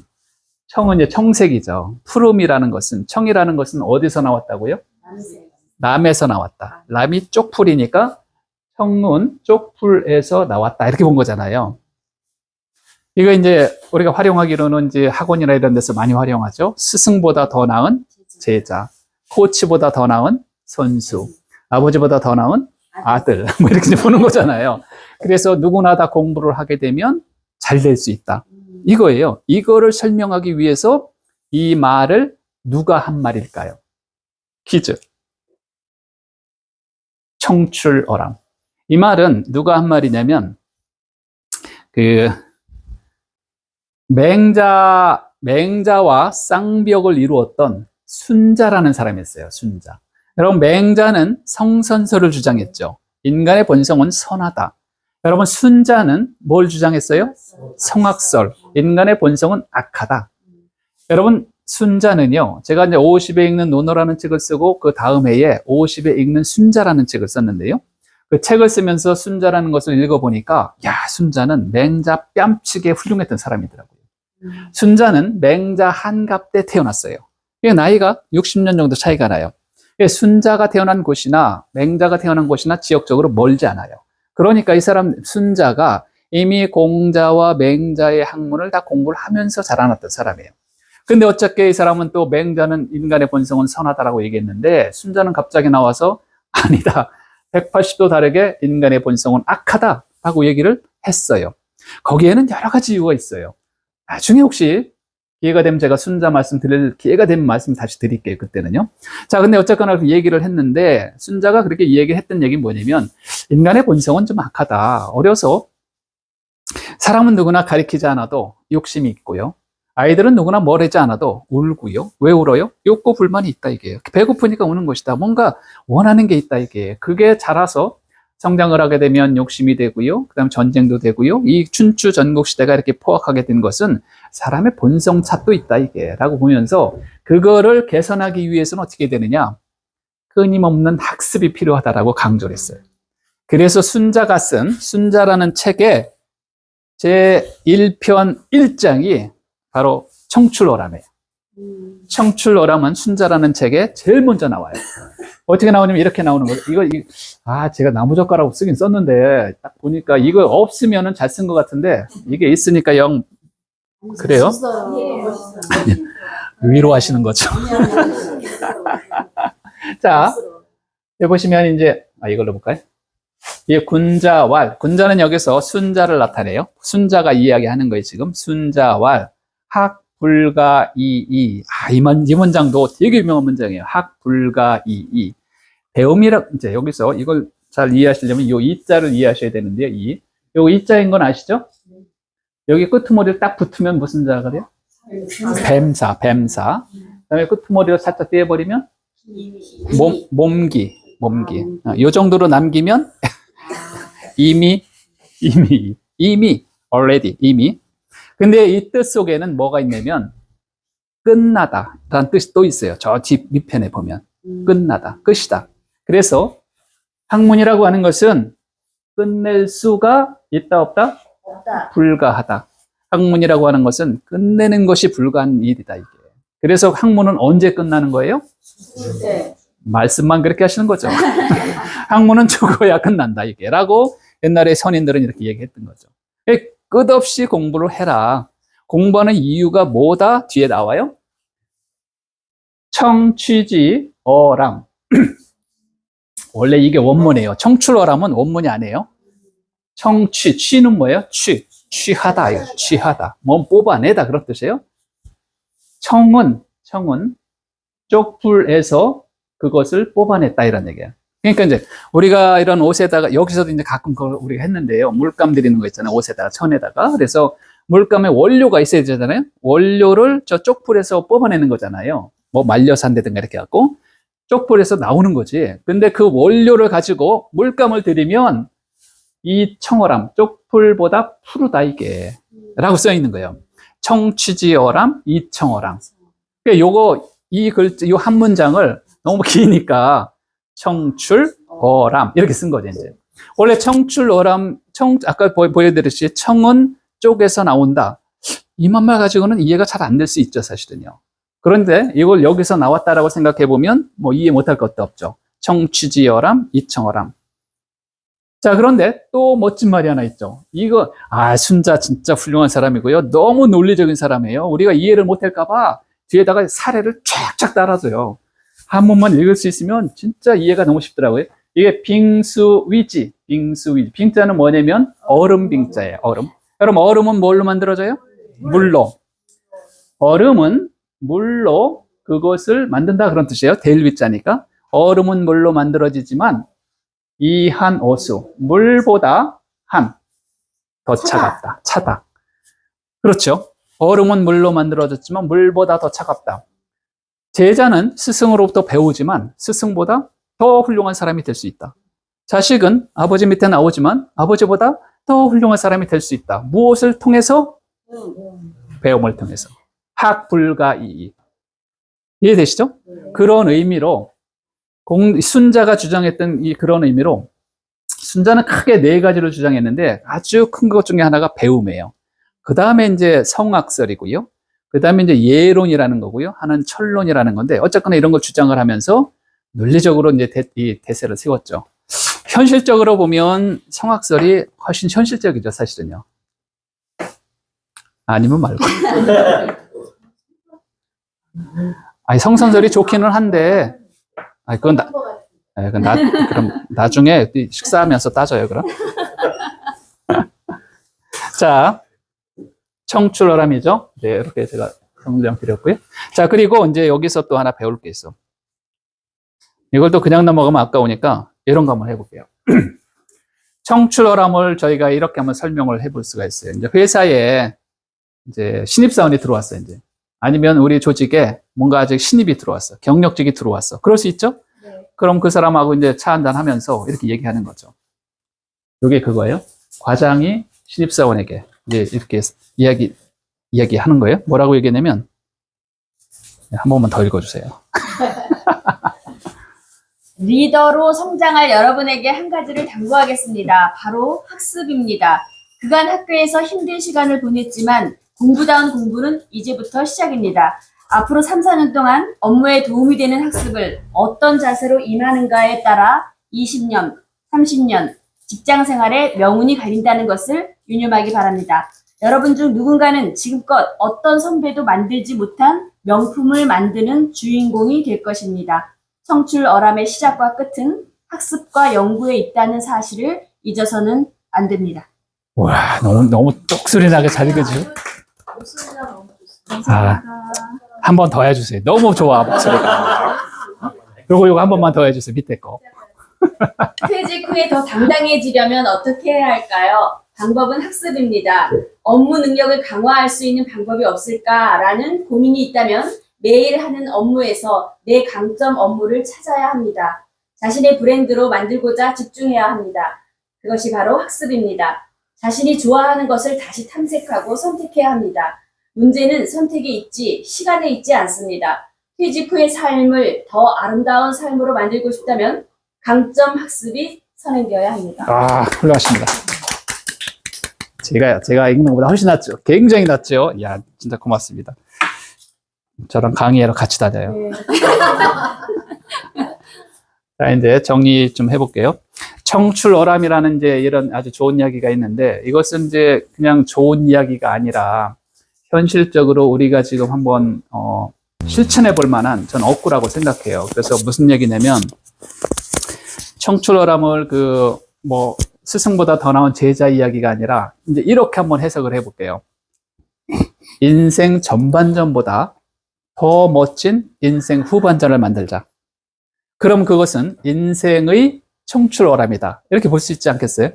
이제 청색이죠. 푸름이라는 것은 청이라는 것은 어디서 나왔다고요? 남에서 나왔다. 남이 쪽풀이니까 청은 쪽풀에서 나왔다. 이렇게 본 거잖아요. 이거 이제 우리가 활용하기로는 이제 학원이나 이런 데서 많이 활용하죠. 스승보다 더 나은 제자, 코치보다 더 나은 선수, 아버지보다 더 나은 아들, 뭐 이렇게 보는 거잖아요. 그래서 누구나 다 공부를 하게 되면 잘 될 수 있다. 이거예요. 이거를 설명하기 위해서 이 말을 누가 한 말일까요? 퀴즈. 청출어람. 이 말은 누가 한 말이냐면, 맹자와 쌍벽을 이루었던 순자라는 사람이었어요. 순자. 여러분, 맹자는 성선설을 주장했죠. 인간의 본성은 선하다. 여러분, 순자는 뭘 주장했어요? 성악설. 인간의 본성은 악하다. 여러분, 순자는요, 제가 이제 50에 읽는 논어라는 책을 쓰고 그 다음 해에 50에 읽는 순자라는 책을 썼는데요. 그 책을 쓰면서 순자라는 것을 읽어보니까, 야, 순자는 맹자 뺨치게 훌륭했던 사람이더라고요. 순자는 맹자 한갑 때 태어났어요. 나이가 60년 정도 차이가 나요. 순자가 태어난 곳이나 맹자가 태어난 곳이나 지역적으로 멀지 않아요. 그러니까 이 사람 순자가 이미 공자와 맹자의 학문을 다 공부를 하면서 자라났던 사람이에요. 근데 어차피 이 사람은 또 맹자는 인간의 본성은 선하다라고 얘기했는데 순자는 갑자기 나와서 아니다. 180도 다르게 인간의 본성은 악하다라고 얘기를 했어요. 거기에는 여러 가지 이유가 있어요. 나중에 혹시 기회가 되면 제가 순자 말씀 드릴 기회가 되면 말씀 다시 드릴게요. 그때는요. 자, 근데 어쨌거나 그 얘기를 했는데 순자가 그렇게 얘기했던 얘기는 뭐냐면 인간의 본성은 좀 악하다. 어려서 사람은 누구나 가리키지 않아도 욕심이 있고요. 아이들은 누구나 뭘 하지 않아도 울고요. 왜 울어요? 욕구 불만이 있다 이게요. 배고프니까 우는 것이다. 뭔가 원하는 게 있다 이게. 그게 자라서 성장을 하게 되면 욕심이 되고요. 그다음 전쟁도 되고요. 이 춘추 전국 시대가 이렇게 포악하게 된 것은 사람의 본성 탓도 있다 이게라고 보면서 그거를 개선하기 위해서는 어떻게 되느냐? 끊임없는 학습이 필요하다라고 강조를 했어요. 그래서 순자가 쓴 순자라는 책의 제 1편 1장이 바로 청출어람이에요. 청출어람은 순자라는 책에 제일 먼저 나와요. 어떻게 나오냐면 이렇게 나오는 거예요. 제가 나무젓가락 쓰긴 썼는데 딱 보니까 이거 없으면은 잘 쓴 것 같은데 이게 있으니까 영 그래요? 위로하시는 거죠. 자, 여기 보시면 이제 이걸로 볼까요? 이 군자왈, 군자는 여기서 순자를 나타내요. 순자가 이야기하는 거예요. 지금 순자왈 학불가이이. 이 문장도 되게 유명한 문장이에요. 학불가이이. 배움이라 이제 여기서 이걸 잘 이해하시려면 이 이자를 이해하셔야 되는데요. 요 이자인 건 아시죠? 여기 끄트머리를 딱 붙으면 무슨 자가 돼요? 뱀사. 그다음에 끄트머리를 살짝 떼버리면 몸기. 요 정도로 남기면 이미 already. 근데 이 뜻 속에는 뭐가 있냐면 끝나다 라는 뜻이 또 있어요. 저 집 밑편에 보면 끝나다, 끝이다. 그래서 학문이라고 하는 것은 끝낼 수가 있다 없다? 없다. 불가하다. 학문이라고 하는 것은 끝내는 것이 불가한 일이다 이게. 그래서 학문은 언제 끝나는 거예요? 네. 말씀만 그렇게 하시는 거죠. 학문은 죽어야 끝난다 이게 라고 옛날에 선인들은 이렇게 얘기했던 거죠. 끝없이 공부를 해라. 공부하는 이유가 뭐다? 뒤에 나와요. 청취지어람. 원래 이게 원문이에요. 청출어람은 원문이 아니에요. 취는 뭐예요? 취하다. 취하다. 뭐 뽑아내다 그런 뜻이에요. 청은 쪽풀에서 그것을 뽑아냈다 이런 얘기예요. 그러니까 이제 우리가 이런 옷에다가 여기서도 이제 가끔 그걸 우리가 했는데요. 물감 들이는 거 있잖아요. 옷에다가 천에다가. 그래서 물감에 원료가 있어야 되잖아요. 원료를 저 쪽풀에서 뽑아내는 거잖아요. 뭐 말려서 한다든가 이렇게 갖고 쪽풀에서 나오는 거지. 근데 그 원료를 가지고 물감을 들이면 이 청어람, 쪽풀보다 푸르다 이게 라고 써 있는 거예요. 청취지어람, 이청어람. 그러니까 이 한 문장을 너무 기니까 청출어람 이렇게 쓴 거죠 이제. 원래 청출어람, 아까 보여드렸듯이 청은 쪽에서 나온다. 이만말 가지고는 이해가 잘 안 될 수 있죠 사실은요. 그런데 이걸 여기서 나왔다라고 생각해 보면 뭐 이해 못할 것도 없죠. 청취지어람, 이청어람. 자, 그런데 또 멋진 말이 하나 있죠. 순자 진짜 훌륭한 사람이고요. 너무 논리적인 사람이에요. 우리가 이해를 못할까봐 뒤에다가 사례를 쫙쫙 따라줘요. 한 번만 읽을 수 있으면 진짜 이해가 너무 쉽더라고요. 이게 빙수위지. 빙자는 뭐냐면 얼음 빙자예요. 얼음. 여러분, 얼음은 뭘로 만들어져요? 물로. 얼음은 물로 그것을 만든다 그런 뜻이에요. 대일위자니까. 얼음은 물로 만들어지지만 이한오수. 물보다 더 차갑다. 차다. 그렇죠. 얼음은 물로 만들어졌지만 물보다 더 차갑다. 제자는 스승으로부터 배우지만 스승보다 더 훌륭한 사람이 될 수 있다. 자식은 아버지 밑에 나오지만 아버지보다 더 훌륭한 사람이 될 수 있다. 무엇을 통해서? 배움을 통해서. 학불가이이. 이해되시죠? 그런 의미로 순자가 주장했던 그런 의미로 순자는 크게 4가지를 주장했는데 아주 큰 것 중에 하나가 배움이에요. 그 다음에 이제 성악설이고요. 그 다음에 이제 예론이라는 거고요. 하나는 철론이라는 건데 어쨌거나 이런 걸 주장을 하면서 논리적으로 이제 이 대세를 세웠죠. 현실적으로 보면 성악설이 훨씬 현실적이죠, 사실은요. 아니면 말고. 성선설이 좋기는 한데, 그건 그럼 나중에 식사하면서 따져요, 그럼. 자, 청출어람이죠. 네, 이렇게 제가 설명드렸고요. 자, 그리고 이제 여기서 또 하나 배울 게 있어. 이걸 또 그냥 넘어가면 아까우니까 이런 거 한번 해볼게요. 청출어람을 저희가 이렇게 한번 설명을 해볼 수가 있어요. 이제 회사에 이제 신입사원이 들어왔어요, 이제. 아니면 우리 조직에 뭔가 아직 신입이 들어왔어. 경력직이 들어왔어. 그럴 수 있죠? 네. 그럼 그 사람하고 이제 차 한잔 하면서 이렇게 얘기하는 거죠. 이게 그거예요. 과장이 신입사원에게 이제 이렇게 이야기하는 거예요. 뭐라고 얘기하냐면, 한 번만 더 읽어주세요. 리더로 성장할 여러분에게 한 가지를 당부하겠습니다. 바로 학습입니다. 그간 학교에서 힘든 시간을 보냈지만 공부다운 공부는 이제부터 시작입니다. 앞으로 3, 4년 동안 업무에 도움이 되는 학습을 어떤 자세로 임하는가에 따라 20년, 30년 직장 생활에 명운이 갈린다는 것을 유념하기 바랍니다. 여러분 중 누군가는 지금껏 어떤 선배도 만들지 못한 명품을 만드는 주인공이 될 것입니다. 청출어람의 시작과 끝은 학습과 연구에 있다는 사실을 잊어서는 안 됩니다. 와, 너무 똑소리 나게 잘 읽어주죠? 아, 한 번 더 해주세요. 너무 좋아, 목소리가. 요거 한 번만 더 해주세요, 밑에 거. 퇴직 후에 더 당당해지려면 어떻게 해야 할까요? 방법은 학습입니다. 업무 능력을 강화할 수 있는 방법이 없을까라는 고민이 있다면 매일 하는 업무에서 내 강점 업무를 찾아야 합니다. 자신의 브랜드로 만들고자 집중해야 합니다. 그것이 바로 학습입니다. 자신이 좋아하는 것을 다시 탐색하고 선택해야 합니다. 문제는 선택에 있지 시간에 있지 않습니다. 퇴직 후의 삶을 더 아름다운 삶으로 만들고 싶다면 강점 학습이 선행되어야 합니다. 아, 훌륭하십니다. 제가 읽는 것보다 훨씬 낫죠. 굉장히 낫죠. 야, 진짜 고맙습니다. 저랑 강의하러 같이 다녀요. 네. 자, 이제 정리 좀 해볼게요. 청출어람이라는 이제 이런 아주 좋은 이야기가 있는데, 이것은 이제 그냥 좋은 이야기가 아니라 현실적으로 우리가 지금 한번 실천해 볼 만한 전 업구라고 생각해요. 그래서 무슨 얘기냐면, 청출어람을 스승보다 더 나은 제자 이야기가 아니라 이제 이렇게 한번 해석을 해볼게요. 인생 전반전보다 더 멋진 인생 후반전을 만들자. 그럼 그것은 인생의 청출어람이다. 이렇게 볼 수 있지 않겠어요?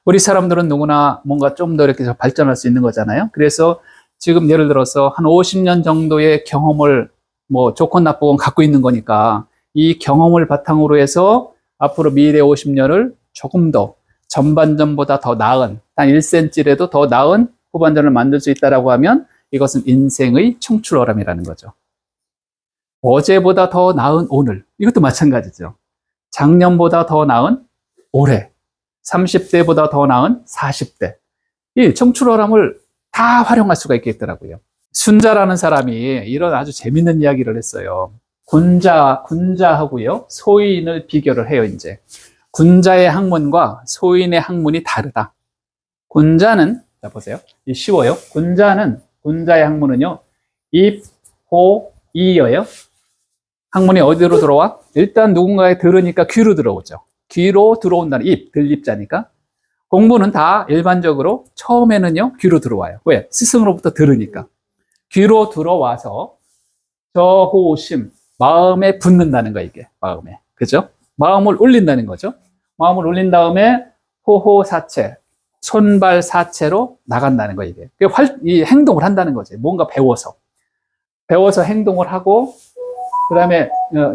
우리 사람들은 누구나 뭔가 좀 더 이렇게 발전할 수 있는 거잖아요. 그래서 지금 예를 들어서 한 50년 정도의 경험을 좋건 나쁘건 갖고 있는 거니까 이 경험을 바탕으로 해서 앞으로 미래 50년을 조금 더 전반전보다 더 나은, 단 1cm라도 더 나은 후반전을 만들 수 있다라고 하면 이것은 인생의 청출어람이라는 거죠. 어제보다 더 나은 오늘, 이것도 마찬가지죠. 작년보다 더 나은 올해, 30대보다 더 나은 40대. 이 청출어람을 다 활용할 수가 있겠더라고요. 순자라는 사람이 이런 아주 재밌는 이야기를 했어요. 군자하고요, 소인을 비교를 해요, 이제. 군자의 학문과 소인의 학문이 다르다. 군자는, 자, 보세요. 이 쉬워요. 군자의 학문은요, 입, 호, 이여예요. 학문이 어디로 들어와? 일단 누군가에 들으니까 귀로 들어오죠. 귀로 들어온다는 입, 들립자니까. 공부는 다 일반적으로 처음에는요, 귀로 들어와요. 왜? 스승으로부터 들으니까. 귀로 들어와서 저호심, 마음에 붙는다는 거, 이게. 마음에. 그죠? 마음을 울린다는 거죠. 마음을 울린 다음에 호호사체, 손발사체로 나간다는 거, 이게. 이 행동을 한다는 거지. 뭔가 배워서 행동을 하고, 그 다음에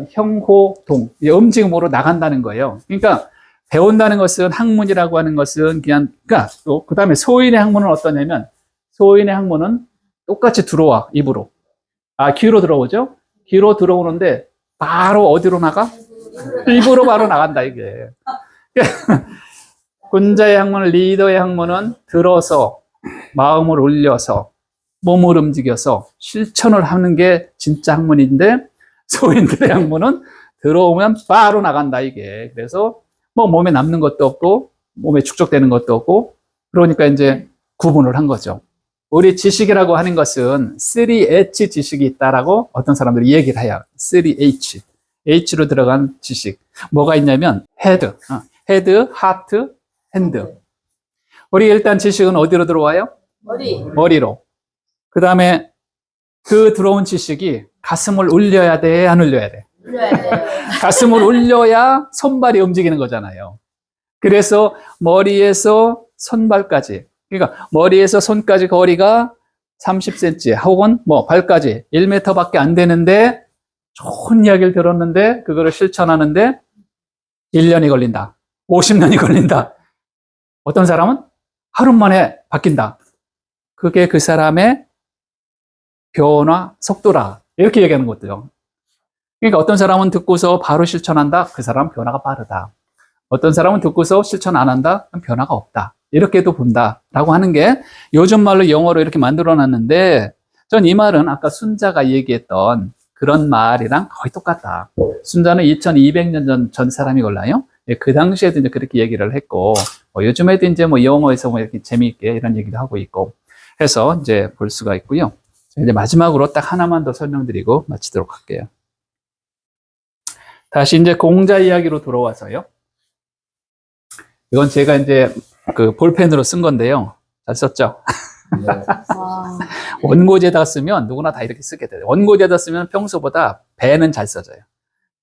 형호동, 움직임으로 나간다는 거예요. 그러니까 배운다는 것은, 학문이라고 하는 것은 그러니까 그 다음에 소인의 학문은 어떠냐면, 소인의 학문은 똑같이 들어와, 입으로. 귀로 들어오죠? 귀로 들어오는데 바로 어디로 나가? 입으로 바로 나간다, 이게. 군자의 학문, 리더의 학문은 들어서, 마음을 올려서, 몸을 움직여서 실천을 하는 게 진짜 학문인데, 소인들의 학문은 들어오면 바로 나간다, 이게. 그래서 몸에 남는 것도 없고, 몸에 축적되는 것도 없고, 그러니까 이제 구분을 한 거죠. 우리 지식이라고 하는 것은 3H 지식이 있다라고 어떤 사람들이 얘기를 해요. 3H. H로 들어간 지식. 뭐가 있냐면, 헤드, 하트, 핸드. 우리 일단 지식은 어디로 들어와요? 머리로. 그 다음에 그 들어온 지식이 가슴을 울려야 돼, 안 울려야 돼? 불러야 돼요. 가슴을 울려야 손발이 움직이는 거잖아요. 그래서 머리에서 손발까지, 그러니까 머리에서 손까지 거리가 30cm 혹은 뭐 발까지 1m밖에 안 되는데 좋은 이야기를 들었는데 그거를 실천하는데 1년이 걸린다. 50년이 걸린다. 어떤 사람은 하루 만에 바뀐다. 그게 그 사람의 변화 속도라. 이렇게 얘기하는 것도요. 그러니까 어떤 사람은 듣고서 바로 실천한다. 그 사람은 변화가 빠르다. 어떤 사람은 듣고서 실천 안 한다. 그럼 변화가 없다. 이렇게도 본다라고 하는 게 요즘 말로 영어로 이렇게 만들어 놨는데 전 이 말은 아까 순자가 얘기했던 그런 말이랑 거의 똑같다. 순자는 2200년 전 사람이 걸라요. 예, 그 당시에도 이제 그렇게 얘기를 했고 요즘에도 이제 뭐 영어에서 뭐 이렇게 재미있게 이런 얘기도 하고 있고 해서 이제 볼 수가 있고요. 이제 마지막으로 딱 하나만 더 설명드리고 마치도록 할게요. 다시 이제 공자 이야기로 돌아와서요. 이건 제가 이제 그 볼펜으로 쓴 건데요. 잘 썼죠? 원고지에다 쓰면 누구나 다 이렇게 쓰게 돼요. 원고지에다 쓰면 평소보다 배는 잘 써져요.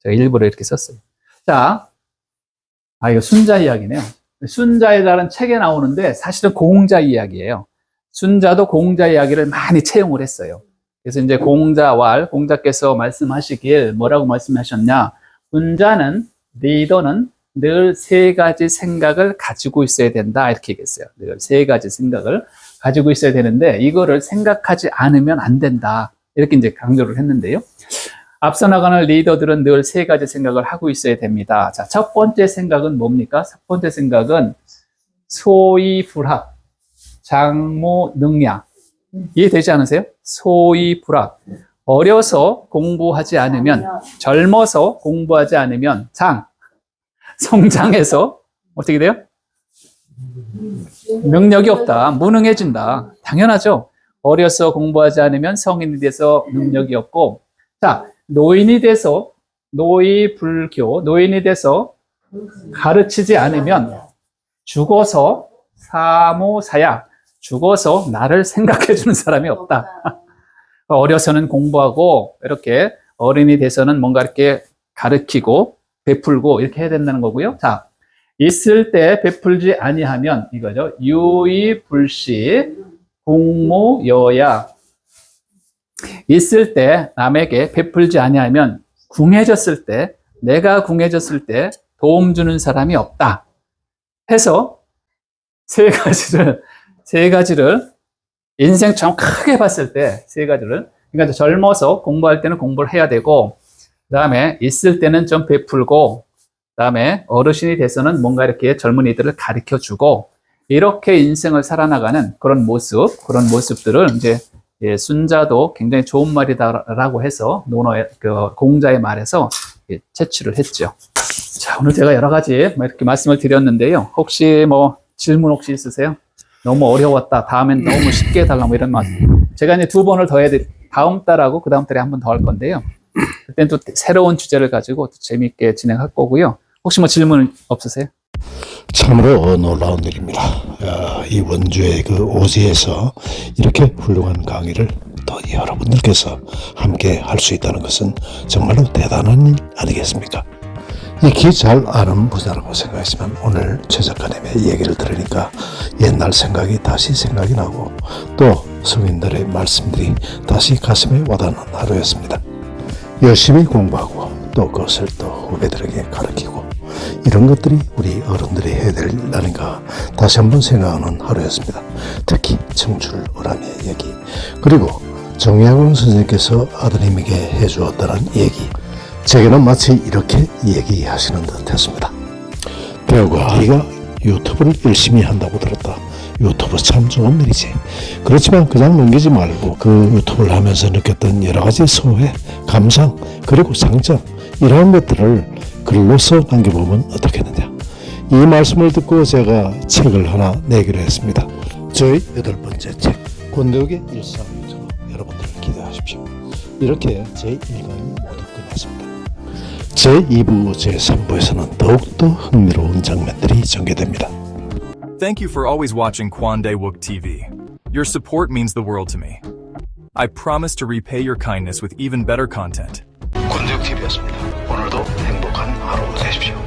제가 일부러 이렇게 썼어요. 자, 이거 순자 이야기네요. 순자에 따른 책에 나오는데 사실은 공자 이야기예요. 순자도 공자 이야기를 많이 채용을 했어요. 그래서 이제 공자께서 말씀하시길 뭐라고 말씀하셨냐? 군자는, 리더는 늘 세 가지 생각을 가지고 있어야 된다. 이렇게 얘기했어요. 늘 세 가지 생각을 가지고 있어야 되는데 이거를 생각하지 않으면 안 된다. 이렇게 이제 강조를 했는데요. 앞서 나가는 리더들은 늘 세 가지 생각을 하고 있어야 됩니다. 자, 첫 번째 생각은 뭡니까? 첫 번째 생각은 소이불합, 장모능량. 이해되지 않으세요? 소이불합. 어려서 공부하지 않으면, 젊어서 공부하지 않으면 성장해서 어떻게 돼요? 능력이 없다. 무능해진다. 당연하죠. 어려서 공부하지 않으면 성인이 돼서 능력이 없고, 자, 노인이 돼서 노인이 돼서 가르치지 않으면 죽어서 사모사야, 죽어서 나를 생각해 주는 사람이 없다. 어려서는 공부하고 이렇게 어른이 돼서는 뭔가 이렇게 가르치고 베풀고 이렇게 해야 된다는 거고요. 자, 있을 때 베풀지 아니하면 이거죠. 유의불시 공모여야. 있을 때 남에게 베풀지 아니하면 궁해졌을 때, 내가 궁해졌을 때 도움 주는 사람이 없다. 해서 세 가지를 인생처럼 크게 봤을 때 세 가지를, 그러니까 젊어서 공부할 때는 공부를 해야 되고, 그 다음에 있을 때는 좀 베풀고, 그 다음에 어르신이 돼서는 뭔가 이렇게 젊은이들을 가르쳐 주고, 이렇게 인생을 살아나가는 그런 모습들을 이제 순자도 굉장히 좋은 말이다라고 해서 공자의 말에서 채취를 했죠. 자, 오늘 제가 여러 가지 이렇게 말씀을 드렸는데요. 혹시 뭐 질문 혹시 있으세요? 너무 어려웠다. 다음엔 너무 쉽게 해달라. 뭐 이런 말. 제가 이제 2번을 더 다음 달하고 그 다음 달에 한 번 더 할 건데요. 그때는 또 새로운 주제를 가지고 또 재미있게 진행할 거고요. 혹시 뭐 질문 없으세요? 참으로 놀라운 일입니다. 이 원주의 그 오지에서 이렇게 훌륭한 강의를 또 여러분들께서 함께 할 수 있다는 것은 정말로 대단한 일 아니겠습니까? 익히 잘 아는 분야라고 생각했지만 오늘 최 작가님의 얘기를 들으니까 옛날 생각이 다시 생각이 나고 또 성인들의 말씀들이 다시 가슴에 와닿는 하루였습니다. 열심히 공부하고 또 그것을 또 후배들에게 가르치고 이런 것들이 우리 어른들이 해야 될 일 아닌가 다시 한번 생각하는 하루였습니다. 특히 청출어람의 얘기, 그리고 정약용 선생님께서 아드님에게 해주었다는 얘기, 제게는 마치 이렇게 얘기하시는 듯 했습니다. 배우가 네가 유튜브를 열심히 한다고 들었다. 유튜브 참 좋은 일이지. 그렇지만 그냥 넘기지 말고 그 유튜브를 하면서 느꼈던 여러 가지 소회, 감상, 그리고 장점, 이러한 것들을 글로써 남겨보면 어떻겠느냐. 이 말씀을 듣고 제가 책을 하나 내기로 했습니다. 저희 8번째 책, 권대욱의 일상유저, 여러분들 기대하십시오. 이렇게 제1강이 모두 끝났습니다. 제2부, 제3부에서는 더욱더 흥미로운 장면들이 전개됩니다. Thank you for always watching Kwan Dae Wook TV. Your support means the world to me. I promise to repay your kindness with even better content. 권득TV였습니다. 오늘도 행복한 하루 되십시오.